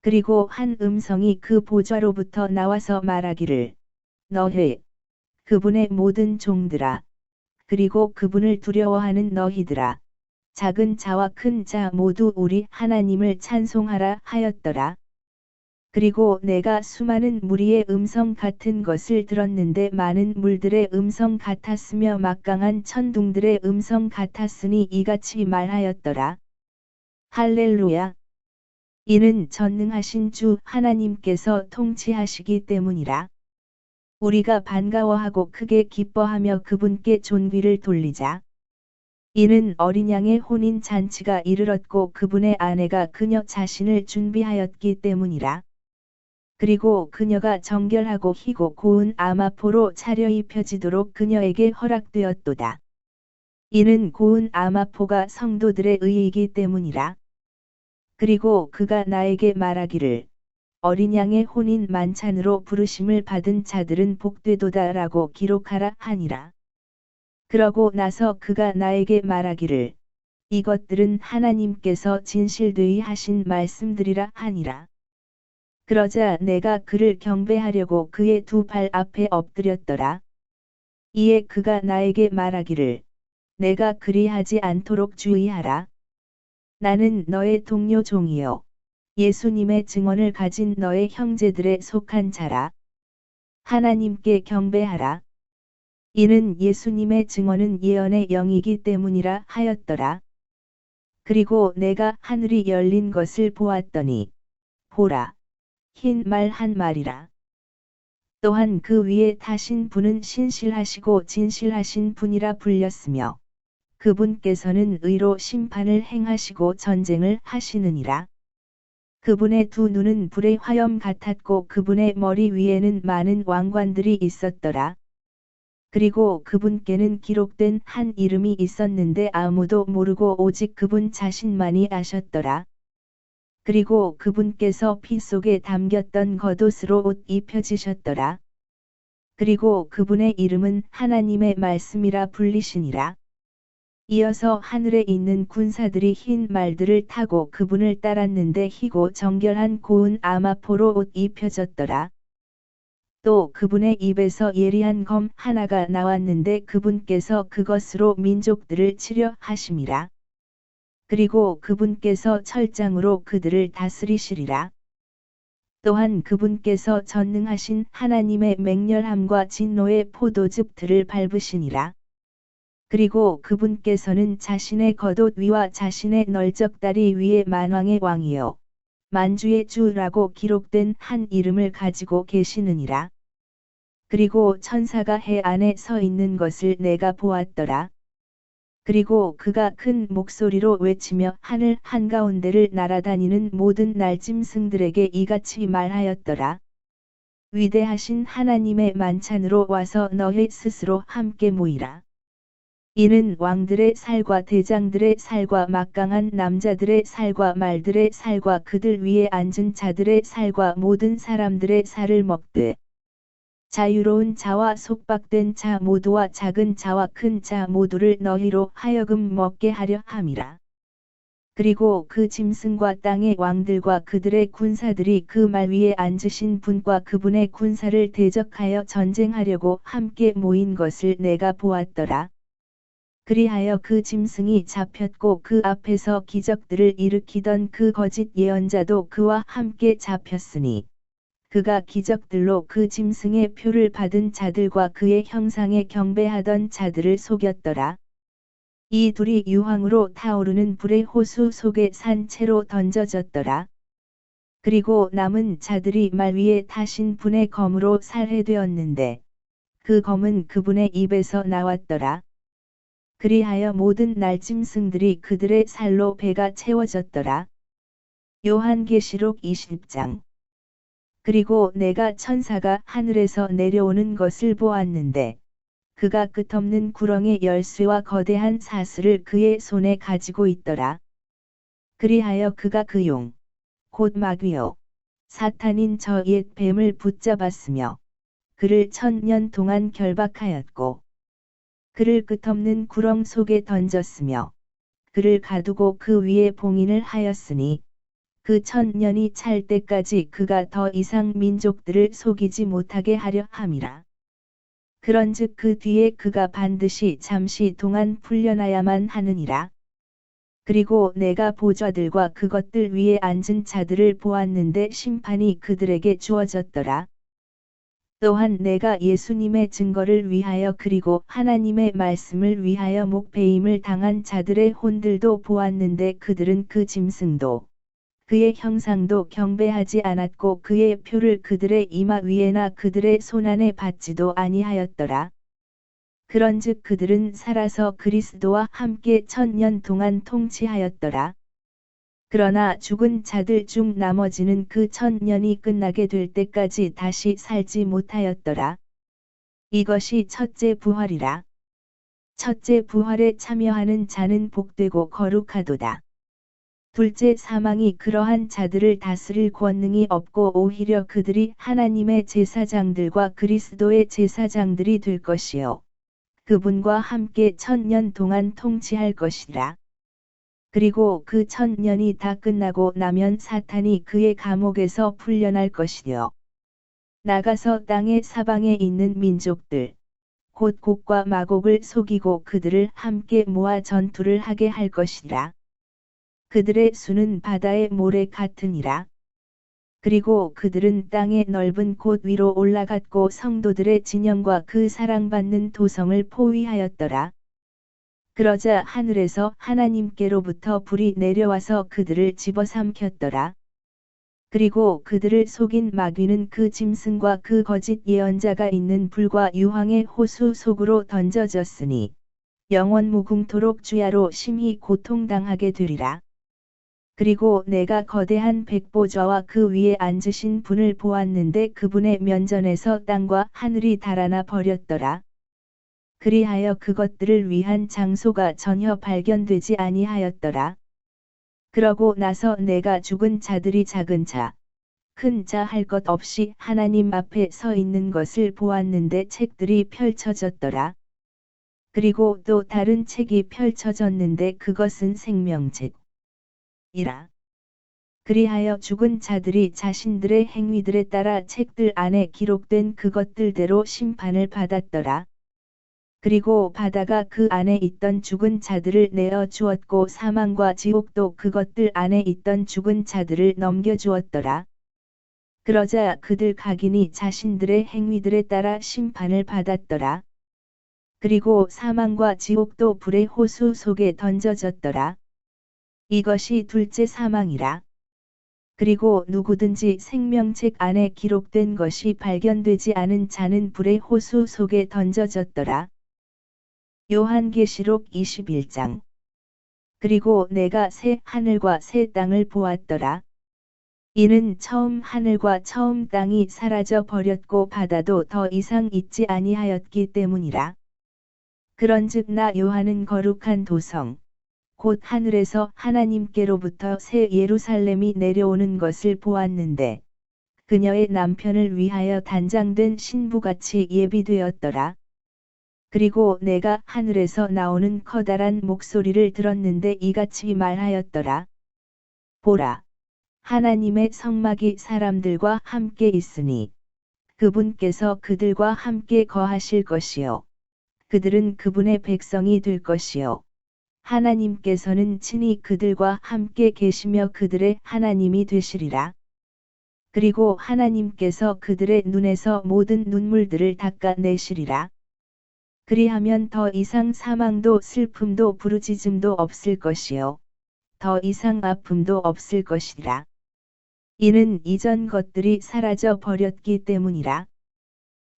그리고 한 음성이 그 보좌로부터 나와서 말하기를 너희 그분의 모든 종들아 그리고 그분을 두려워하는 너희들아 작은 자와 큰 자 모두 우리 하나님을 찬송하라 하였더라. 그리고 내가 수많은 무리의 음성 같은 것을 들었는데 많은 물들의 음성 같았으며 막강한 천둥들의 음성 같았으니 이같이 말하였더라. 할렐루야. 이는 전능하신 주 하나님께서 통치하시기 때문이라. 우리가 반가워하고 크게 기뻐하며 그분께 존귀를 돌리자. 이는 어린 양의 혼인 잔치가 이르렀고 그분의 아내가 그녀 자신을 준비하였기 때문이라. 그리고 그녀가 정결하고 희고 고운 아마포로 차려입혀지도록 그녀에게 허락되었도다. 이는 고운 아마포가 성도들의 의이기 때문이라. 그리고 그가 나에게 말하기를 어린 양의 혼인 만찬으로 부르심을 받은 자들은 복되도다라고 기록하라 하니라. 그러고 나서 그가 나에게 말하기를 이것들은 하나님께서 진실되이 하신 말씀들이라 하니라. 그러자 내가 그를 경배하려고 그의 두 발 앞에 엎드렸더라. 이에 그가 나에게 말하기를 내가 그리하지 않도록 주의하라. 나는 너의 동료 종이요 예수님의 증언을 가진 너의 형제들에 속한 자라. 하나님께 경배하라. 이는 예수님의 증언은 예언의 영이기 때문이라 하였더라. 그리고 내가 하늘이 열린 것을 보았더니 보라. 흰 말 한 마리라. 또한 그 위에 타신 분은 신실하시고 진실하신 분이라 불렸으며 그분께서는 의로 심판을 행하시고 전쟁을 하시느니라. 그분의 두 눈은 불의 화염 같았고 그분의 머리 위에는 많은 왕관들이 있었더라. 그리고 그분께는 기록된 한 이름이 있었는데 아무도 모르고 오직 그분 자신만이 아셨더라. 그리고 그분께서 피 속에 담겼던 겉옷으로 옷 입혀지셨더라. 그리고 그분의 이름은 하나님의 말씀이라 불리시니라. 이어서 하늘에 있는 군사들이 흰 말들을 타고 그분을 따랐는데 희고 정결한 고운 아마포로 옷 입혀졌더라. 또 그분의 입에서 예리한 검 하나가 나왔는데 그분께서 그것으로 민족들을 치려 하심이라. 그리고 그분께서 철장으로 그들을 다스리시리라. 또한 그분께서 전능하신 하나님의 맹렬함과 진노의 포도즙들을 밟으시니라. 그리고 그분께서는 자신의 겉옷 위와 자신의 널적다리 위에 만왕의 왕이요 만주의 주라고 기록된 한 이름을 가지고 계시느니라. 그리고 천사가 해 안에 서 있는 것을 내가 보았더라. 그리고 그가 큰 목소리로 외치며 하늘 한가운데를 날아다니는 모든 날짐승들에게 이같이 말하였더라. 위대하신 하나님의 만찬으로 와서 너희 스스로 함께 모이라. 이는 왕들의 살과 대장들의 살과 막강한 남자들의 살과 말들의 살과 그들 위에 앉은 자들의 살과 모든 사람들의 살을 먹되 자유로운 자와 속박된 자 모두와 작은 자와 큰 자 모두를 너희로 하여금 먹게 하려 함이라. 그리고 그 짐승과 땅의 왕들과 그들의 군사들이 그 말 위에 앉으신 분과 그분의 군사를 대적하여 전쟁하려고 함께 모인 것을 내가 보았더라. 그리하여 그 짐승이 잡혔고 그 앞에서 기적들을 일으키던 그 거짓 예언자도 그와 함께 잡혔으니 그가 기적들로 그 짐승의 표를 받은 자들과 그의 형상에 경배하던 자들을 속였더라. 이 둘이 유황으로 타오르는 불의 호수 속에 산 채로 던져졌더라. 그리고 남은 자들이 말 위에 타신 분의 검으로 살해되었는데 그 검은 그분의 입에서 나왔더라. 그리하여 모든 날짐승들이 그들의 살로 배가 채워졌더라. 요한계시록 20장. 그리고 내가 천사가 하늘에서 내려오는 것을 보았는데 그가 끝없는 구렁의 열쇠와 거대한 사슬을 그의 손에 가지고 있더라. 그리하여 그가 그 용, 곧 마귀요, 사탄인 저 옛 뱀을 붙잡았으며 그를 1000년 동안 결박하였고 그를 끝없는 구렁 속에 던졌으며 그를 가두고 그 위에 봉인을 하였으니 그 1000년이 찰 때까지 그가 더 이상 민족들을 속이지 못하게 하려 함이라. 그런즉 그 뒤에 그가 반드시 잠시 동안 풀려나야만 하느니라. 그리고 내가 보좌들과 그것들 위에 앉은 자들을 보았는데 심판이 그들에게 주어졌더라. 또한 내가 예수님의 증거를 위하여 그리고 하나님의 말씀을 위하여 목배임을 당한 자들의 혼들도 보았는데 그들은 그 짐승도 그의 형상도 경배하지 않았고 그의 표를 그들의 이마 위에나 그들의 손안에 받지도 아니하였더라. 그런즉 그들은 살아서 그리스도와 함께 1000년 동안 통치하였더라. 그러나 죽은 자들 중 나머지는 그 1000년이 끝나게 될 때까지 다시 살지 못하였더라. 이것이 첫째 부활이라. 첫째 부활에 참여하는 자는 복되고 거룩하도다. 둘째 사망이 그러한 자들을 다스릴 권능이 없고 오히려 그들이 하나님의 제사장들과 그리스도의 제사장들이 될 것이요. 그분과 함께 1000년 동안 통치할 것이라. 그리고 그 1000년이 다 끝나고 나면 사탄이 그의 감옥에서 풀려날 것이요. 나가서 땅의 사방에 있는 민족들, 곧 곡과 마곡을 속이고 그들을 함께 모아 전투를 하게 할 것이라. 그들의 수는 바다의 모래 같으니라. 그리고 그들은 땅의 넓은 곳 위로 올라갔고 성도들의 진영과 그 사랑받는 도성을 포위하였더라. 그러자 하늘에서 하나님께로부터 불이 내려와서 그들을 집어삼켰더라. 그리고 그들을 속인 마귀는 그 짐승과 그 거짓 예언자가 있는 불과 유황의 호수 속으로 던져졌으니 영원 무궁토록 주야로 심히 고통당하게 되리라. 그리고 내가 거대한 백보좌와 그 위에 앉으신 분을 보았는데 그분의 면전에서 땅과 하늘이 달아나 버렸더라. 그리하여 그것들을 위한 장소가 전혀 발견되지 아니하였더라. 그러고 나서 내가 죽은 자들이 작은 자, 큰 자 할 것 없이 하나님 앞에 서 있는 것을 보았는데 책들이 펼쳐졌더라. 그리고 또 다른 책이 펼쳐졌는데 그것은 생명책 이라. 그리하여 죽은 자들이 자신들의 행위들에 따라 책들 안에 기록된 그것들대로 심판을 받았더라. 그리고 바다가 그 안에 있던 죽은 자들을 내어 주었고 사망과 지옥도 그것들 안에 있던 죽은 자들을 넘겨주었더라. 그러자 그들 각인이 자신들의 행위들에 따라 심판을 받았더라. 그리고 사망과 지옥도 불의 호수 속에 던져졌더라. 이것이 둘째 사망이라. 그리고 누구든지 생명책 안에 기록된 것이 발견되지 않은 자는 불의 호수 속에 던져졌더라. 요한계시록 21장. 그리고 내가 새 하늘과 새 땅을 보았더라. 이는 처음 하늘과 처음 땅이 사라져 버렸고 바다도 더 이상 있지 아니하였기 때문이라. 그런즉 나 요한은 거룩한 도성, 곧 하늘에서 하나님께로부터 새 예루살렘이 내려오는 것을 보았는데 그녀의 남편을 위하여 단장된 신부같이 예비되었더라. 그리고 내가 하늘에서 나오는 커다란 목소리를 들었는데 이같이 말하였더라. 보라, 하나님의 성막이 사람들과 함께 있으니 그분께서 그들과 함께 거하실 것이요. 그들은 그분의 백성이 될 것이요. 하나님께서는 친히 그들과 함께 계시며 그들의 하나님이 되시리라. 그리고 하나님께서 그들의 눈에서 모든 눈물들을 닦아내시리라. 그리하면 더 이상 사망도 슬픔도 부르짖음도 없을 것이요. 더 이상 아픔도 없을 것이라. 이는 이전 것들이 사라져 버렸기 때문이라.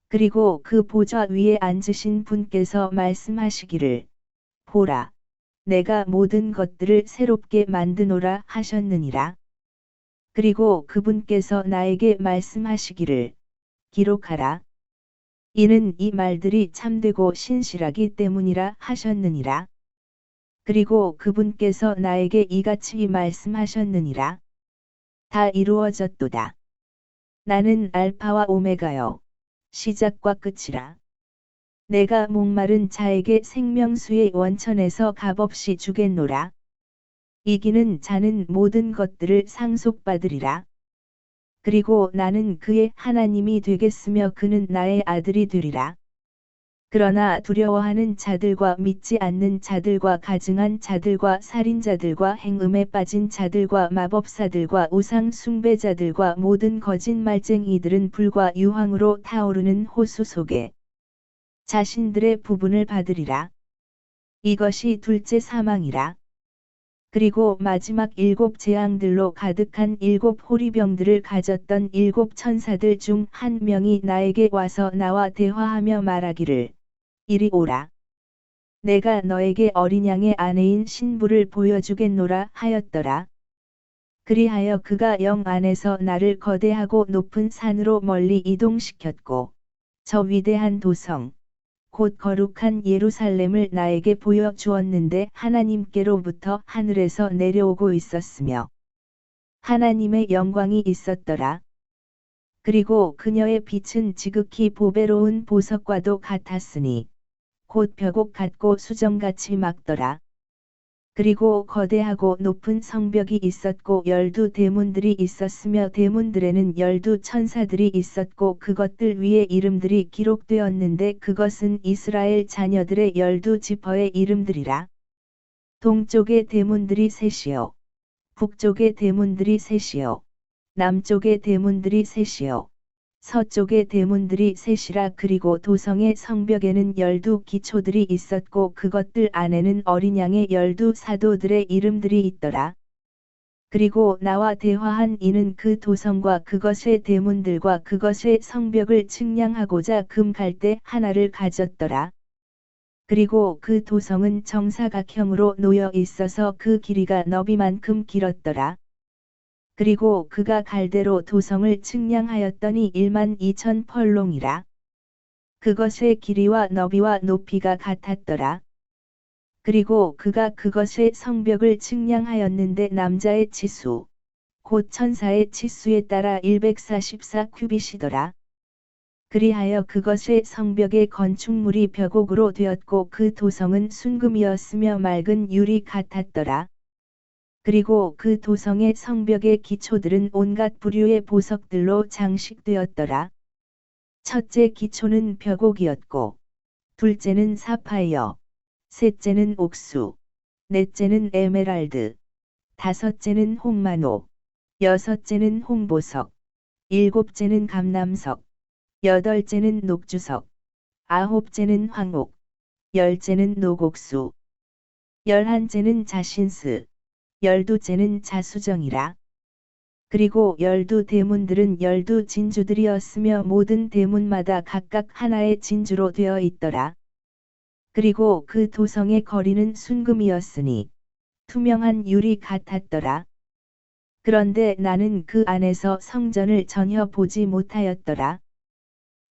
그리고 그 보좌 위에 앉으신 분께서 말씀하시기를, 보라, 내가 모든 것들을 새롭게 만드노라 하셨느니라. 그리고 그분께서 나에게 말씀하시기를, 기록하라. 이는 이 말들이 참되고 신실하기 때문이라 하셨느니라. 그리고 그분께서 나에게 이같이 말씀하셨느니라. 다 이루어졌도다. 나는 알파와 오메가요. 시작과 끝이라. 내가 목마른 자에게 생명수의 원천에서 값없이 주겠노라. 이기는 자는 모든 것들을 상속받으리라. 그리고 나는 그의 하나님이 되겠으며 그는 나의 아들이 되리라. 그러나 두려워하는 자들과 믿지 않는 자들과 가증한 자들과 살인자들과 행음에 빠진 자들과 마법사들과 우상 숭배자들과 모든 거짓말쟁이들은 불과 유황으로 타오르는 호수 속에 자신들의 부분을 받으리라. 이것이 둘째 사망이라. 그리고 마지막 일곱 재앙들로 가득한 일곱 호리병들을 가졌던 일곱 천사들 중 한 명이 나에게 와서 나와 대화하며 말하기를 이리 오라. 내가 너에게 어린 양의 아내인 신부를 보여주겠노라 하였더라. 그리하여 그가 영 안에서 나를 거대하고 높은 산으로 멀리 이동시켰고 저 위대한 도성 곧 거룩한 예루살렘을 나에게 보여주었는데 하나님께로부터 하늘에서 내려오고 있었으며 하나님의 영광이 있었더라. 그리고 그녀의 빛은 지극히 보배로운 보석과도 같았으니 곧 벽옥 같고 수정같이 막더라. 그리고 거대하고 높은 성벽이 있었고 12 대문들이 있었으며 대문들에는 12 천사들이 있었고 그것들 위에 이름들이 기록되었는데 그것은 이스라엘 자녀들의 12 지파의 이름들이라. 동쪽의 대문들이 셋이요. 북쪽의 대문들이 셋이요. 남쪽의 대문들이 셋이요. 서쪽의 대문들이 셋이라. 그리고 도성의 성벽에는 12 기초들이 있었고 그것들 안에는 어린 양의 12 사도들의 이름들이 있더라. 그리고 나와 대화한 이는 그 도성과 그것의 대문들과 그것의 성벽을 측량하고자 금 갈대 하나를 가졌더라. 그리고 그 도성은 정사각형으로 놓여 있어서 그 길이가 너비만큼 길었더라. 그리고 그가 갈대로 도성을 측량하였더니 12,000 펄롱이라. 그것의 길이와 너비와 높이가 같았더라. 그리고 그가 그것의 성벽을 측량하였는데 남자의 치수, 곧 천사의 치수에 따라 144 큐빗이더라. 그리하여 그것의 성벽의 건축물이 벽옥으로 되었고 그 도성은 순금이었으며 맑은 유리 같았더라. 그리고 그 도성의 성벽의 기초들은 온갖 부류의 보석들로 장식되었더라. 첫째 기초는 벽옥이었고, 둘째는 사파이어, 셋째는 옥수, 넷째는 에메랄드, 다섯째는 홍마노, 여섯째는 홍보석, 일곱째는 감남석, 여덟째는 녹주석, 아홉째는 황옥, 열째는 녹옥수, 열한째는 자신스, 12째는 자수정이라. 그리고 12 대문들은 12 진주들이었으며 모든 대문마다 각각 하나의 진주로 되어 있더라. 그리고 그 도성의 거리는 순금이었으니 투명한 유리 같았더라. 그런데 나는 그 안에서 성전을 전혀 보지 못하였더라.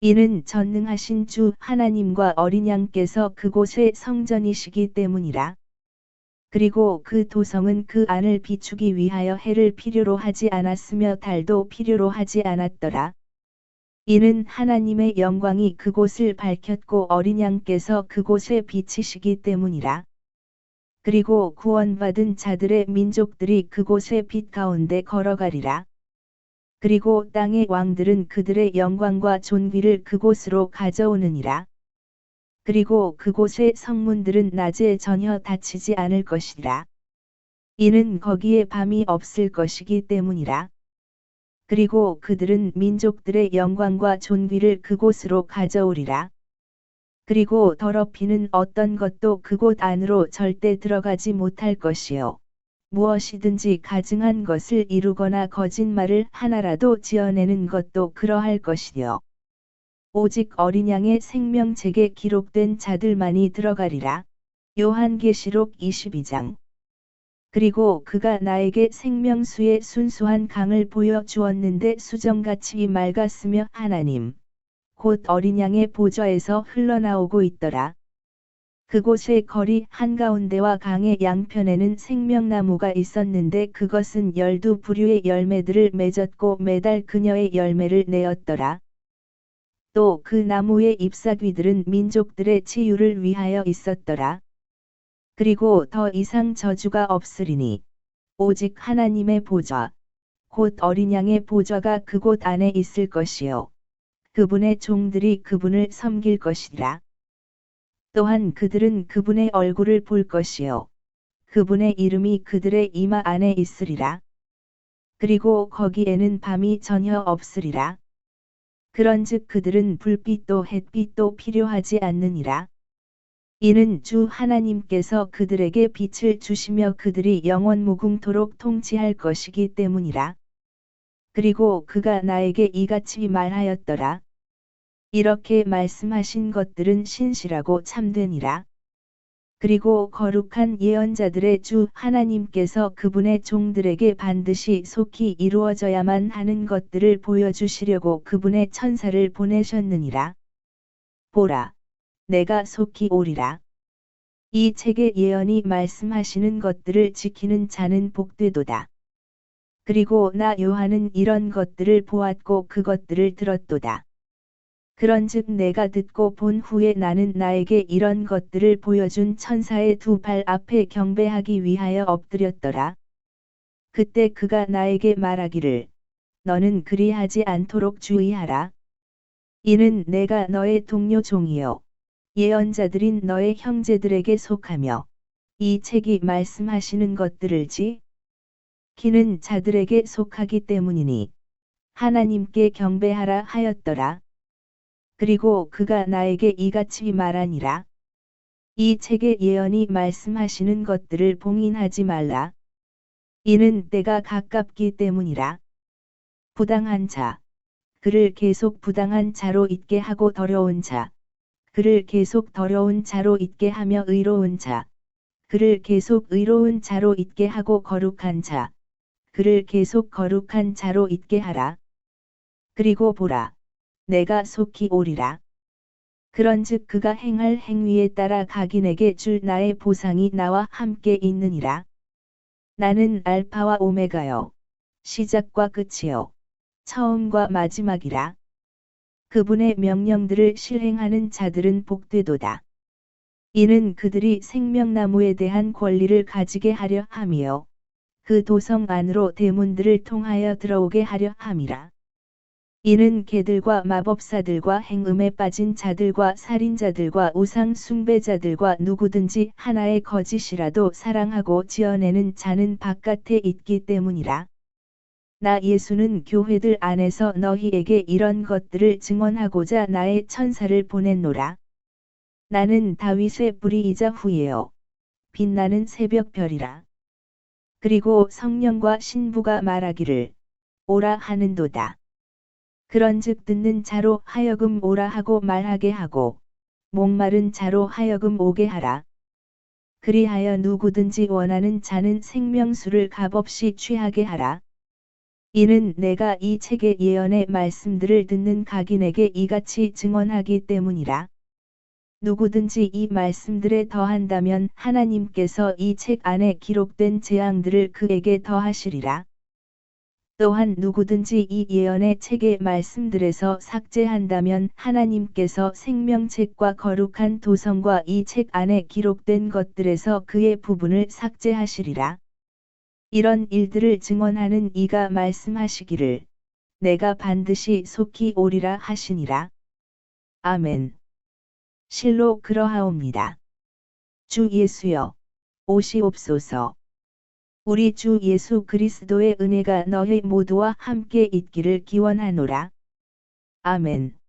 이는 전능하신 주 하나님과 어린 양께서 그곳의 성전이시기 때문이라. 그리고 그 도성은 그 안을 비추기 위하여 해를 필요로 하지 않았으며 달도 필요로 하지 않았더라. 이는 하나님의 영광이 그곳을 밝혔고 어린 양께서 그곳에 비치시기 때문이라. 그리고 구원받은 자들의 민족들이 그곳의 빛 가운데 걸어가리라. 그리고 땅의 왕들은 그들의 영광과 존귀를 그곳으로 가져오느니라. 그리고 그곳의 성문들은 낮에 전혀 닫히지 않을 것이라. 이는 거기에 밤이 없을 것이기 때문이라. 그리고 그들은 민족들의 영광과 존귀를 그곳으로 가져오리라. 그리고 더럽히는 어떤 것도 그곳 안으로 절대 들어가지 못할 것이요. 무엇이든지 가증한 것을 이루거나 거짓말을 하나라도 지어내는 것도 그러할 것이요. 오직 어린 양의 생명책에 기록된 자들만이 들어가리라. 요한계시록 22장. 그리고 그가 나에게 생명수의 순수한 강을 보여주었는데 수정같이 맑았으며 하나님, 곧 어린 양의 보좌에서 흘러나오고 있더라. 그곳의 거리 한가운데와 강의 양편에는 생명나무가 있었는데 그것은 12 부류의 열매들을 맺었고 매달 그녀의 열매를 내었더라. 또 그 나무의 잎사귀들은 민족들의 치유를 위하여 있었더라. 그리고 더 이상 저주가 없으리니 오직 하나님의 보좌, 곧 어린 양의 보좌가 그곳 안에 있을 것이요. 그분의 종들이 그분을 섬길 것이라. 또한 그들은 그분의 얼굴을 볼 것이요 그분의 이름이 그들의 이마 안에 있으리라. 그리고 거기에는 밤이 전혀 없으리라. 그런즉 그들은 불빛도 햇빛도 필요하지 않느니라. 이는 주 하나님께서 그들에게 빛을 주시며 그들이 영원 무궁토록 통치할 것이기 때문이라. 그리고 그가 나에게 이같이 말하였더라. 이렇게 말씀하신 것들은 신실하고 참되니라. 그리고 거룩한 예언자들의 주 하나님께서 그분의 종들에게 반드시 속히 이루어져야만 하는 것들을 보여주시려고 그분의 천사를 보내셨느니라. 보라, 내가 속히 오리라. 이 책의 예언이 말씀하시는 것들을 지키는 자는 복되도다. 그리고 나 요한은 이런 것들을 보았고 그것들을 들었도다. 그런즉 내가 듣고 본 후에 나는 나에게 이런 것들을 보여준 천사의 두 발 앞에 경배하기 위하여 엎드렸더라. 그때 그가 나에게 말하기를 너는 그리하지 않도록 주의하라. 이는 내가 너의 동료 종이요 예언자들인 너의 형제들에게 속하며 이 책이 말씀하시는 것들을 지키는 자들에게 속하기 때문이니 하나님께 경배하라 하였더라. 그리고 그가 나에게 이같이 말하니라. 이 책의 예언이 말씀하시는 것들을 봉인하지 말라. 이는 때가 가깝기 때문이라. 부당한 자, 그를 계속 부당한 자로 있게 하고 더러운 자, 그를 계속 더러운 자로 있게 하며 의로운 자, 그를 계속 의로운 자로 있게 하고 거룩한 자, 그를 계속 거룩한 자로 있게 하라. 그리고 보라, 내가 속히 오리라. 그런즉 그가 행할 행위에 따라 각인에게 줄 나의 보상이 나와 함께 있느니라. 나는 알파와 오메가요, 시작과 끝이요, 처음과 마지막이라. 그분의 명령들을 실행하는 자들은 복되도다. 이는 그들이 생명나무에 대한 권리를 가지게 하려 함이요, 그 도성 안으로 대문들을 통하여 들어오게 하려 함이라. 이는 개들과 마법사들과 행음에 빠진 자들과 살인자들과 우상 숭배자들과 누구든지 하나의 거짓이라도 사랑하고 지어내는 자는 바깥에 있기 때문이라. 나 예수는 교회들 안에서 너희에게 이런 것들을 증언하고자 나의 천사를 보냈노라. 나는 다윗의 뿌리이자 후예요, 빛나는 새벽별이라. 그리고 성령과 신부가 말하기를 오라 하는도다. 그런즉 듣는 자로 하여금 오라 하고 말하게 하고 목마른 자로 하여금 오게 하라. 그리하여 누구든지 원하는 자는 생명수를 값없이 취하게 하라. 이는 내가 이 책의 예언의 말씀들을 듣는 각인에게 이같이 증언하기 때문이라. 누구든지 이 말씀들에 더한다면 하나님께서 이 책 안에 기록된 재앙들을 그에게 더하시리라. 또한 누구든지 이 예언의 책의 말씀들에서 삭제한다면 하나님께서 생명책과 거룩한 도성과 이 책 안에 기록된 것들에서 그의 부분을 삭제하시리라. 이런 일들을 증언하는 이가 말씀하시기를 내가 반드시 속히 오리라 하시니라. 아멘. 실로 그러하옵니다. 주 예수여, 오시옵소서. 우리 주 예수 그리스도의 은혜가 너희 모두와 함께 있기를 기원하노라. 아멘.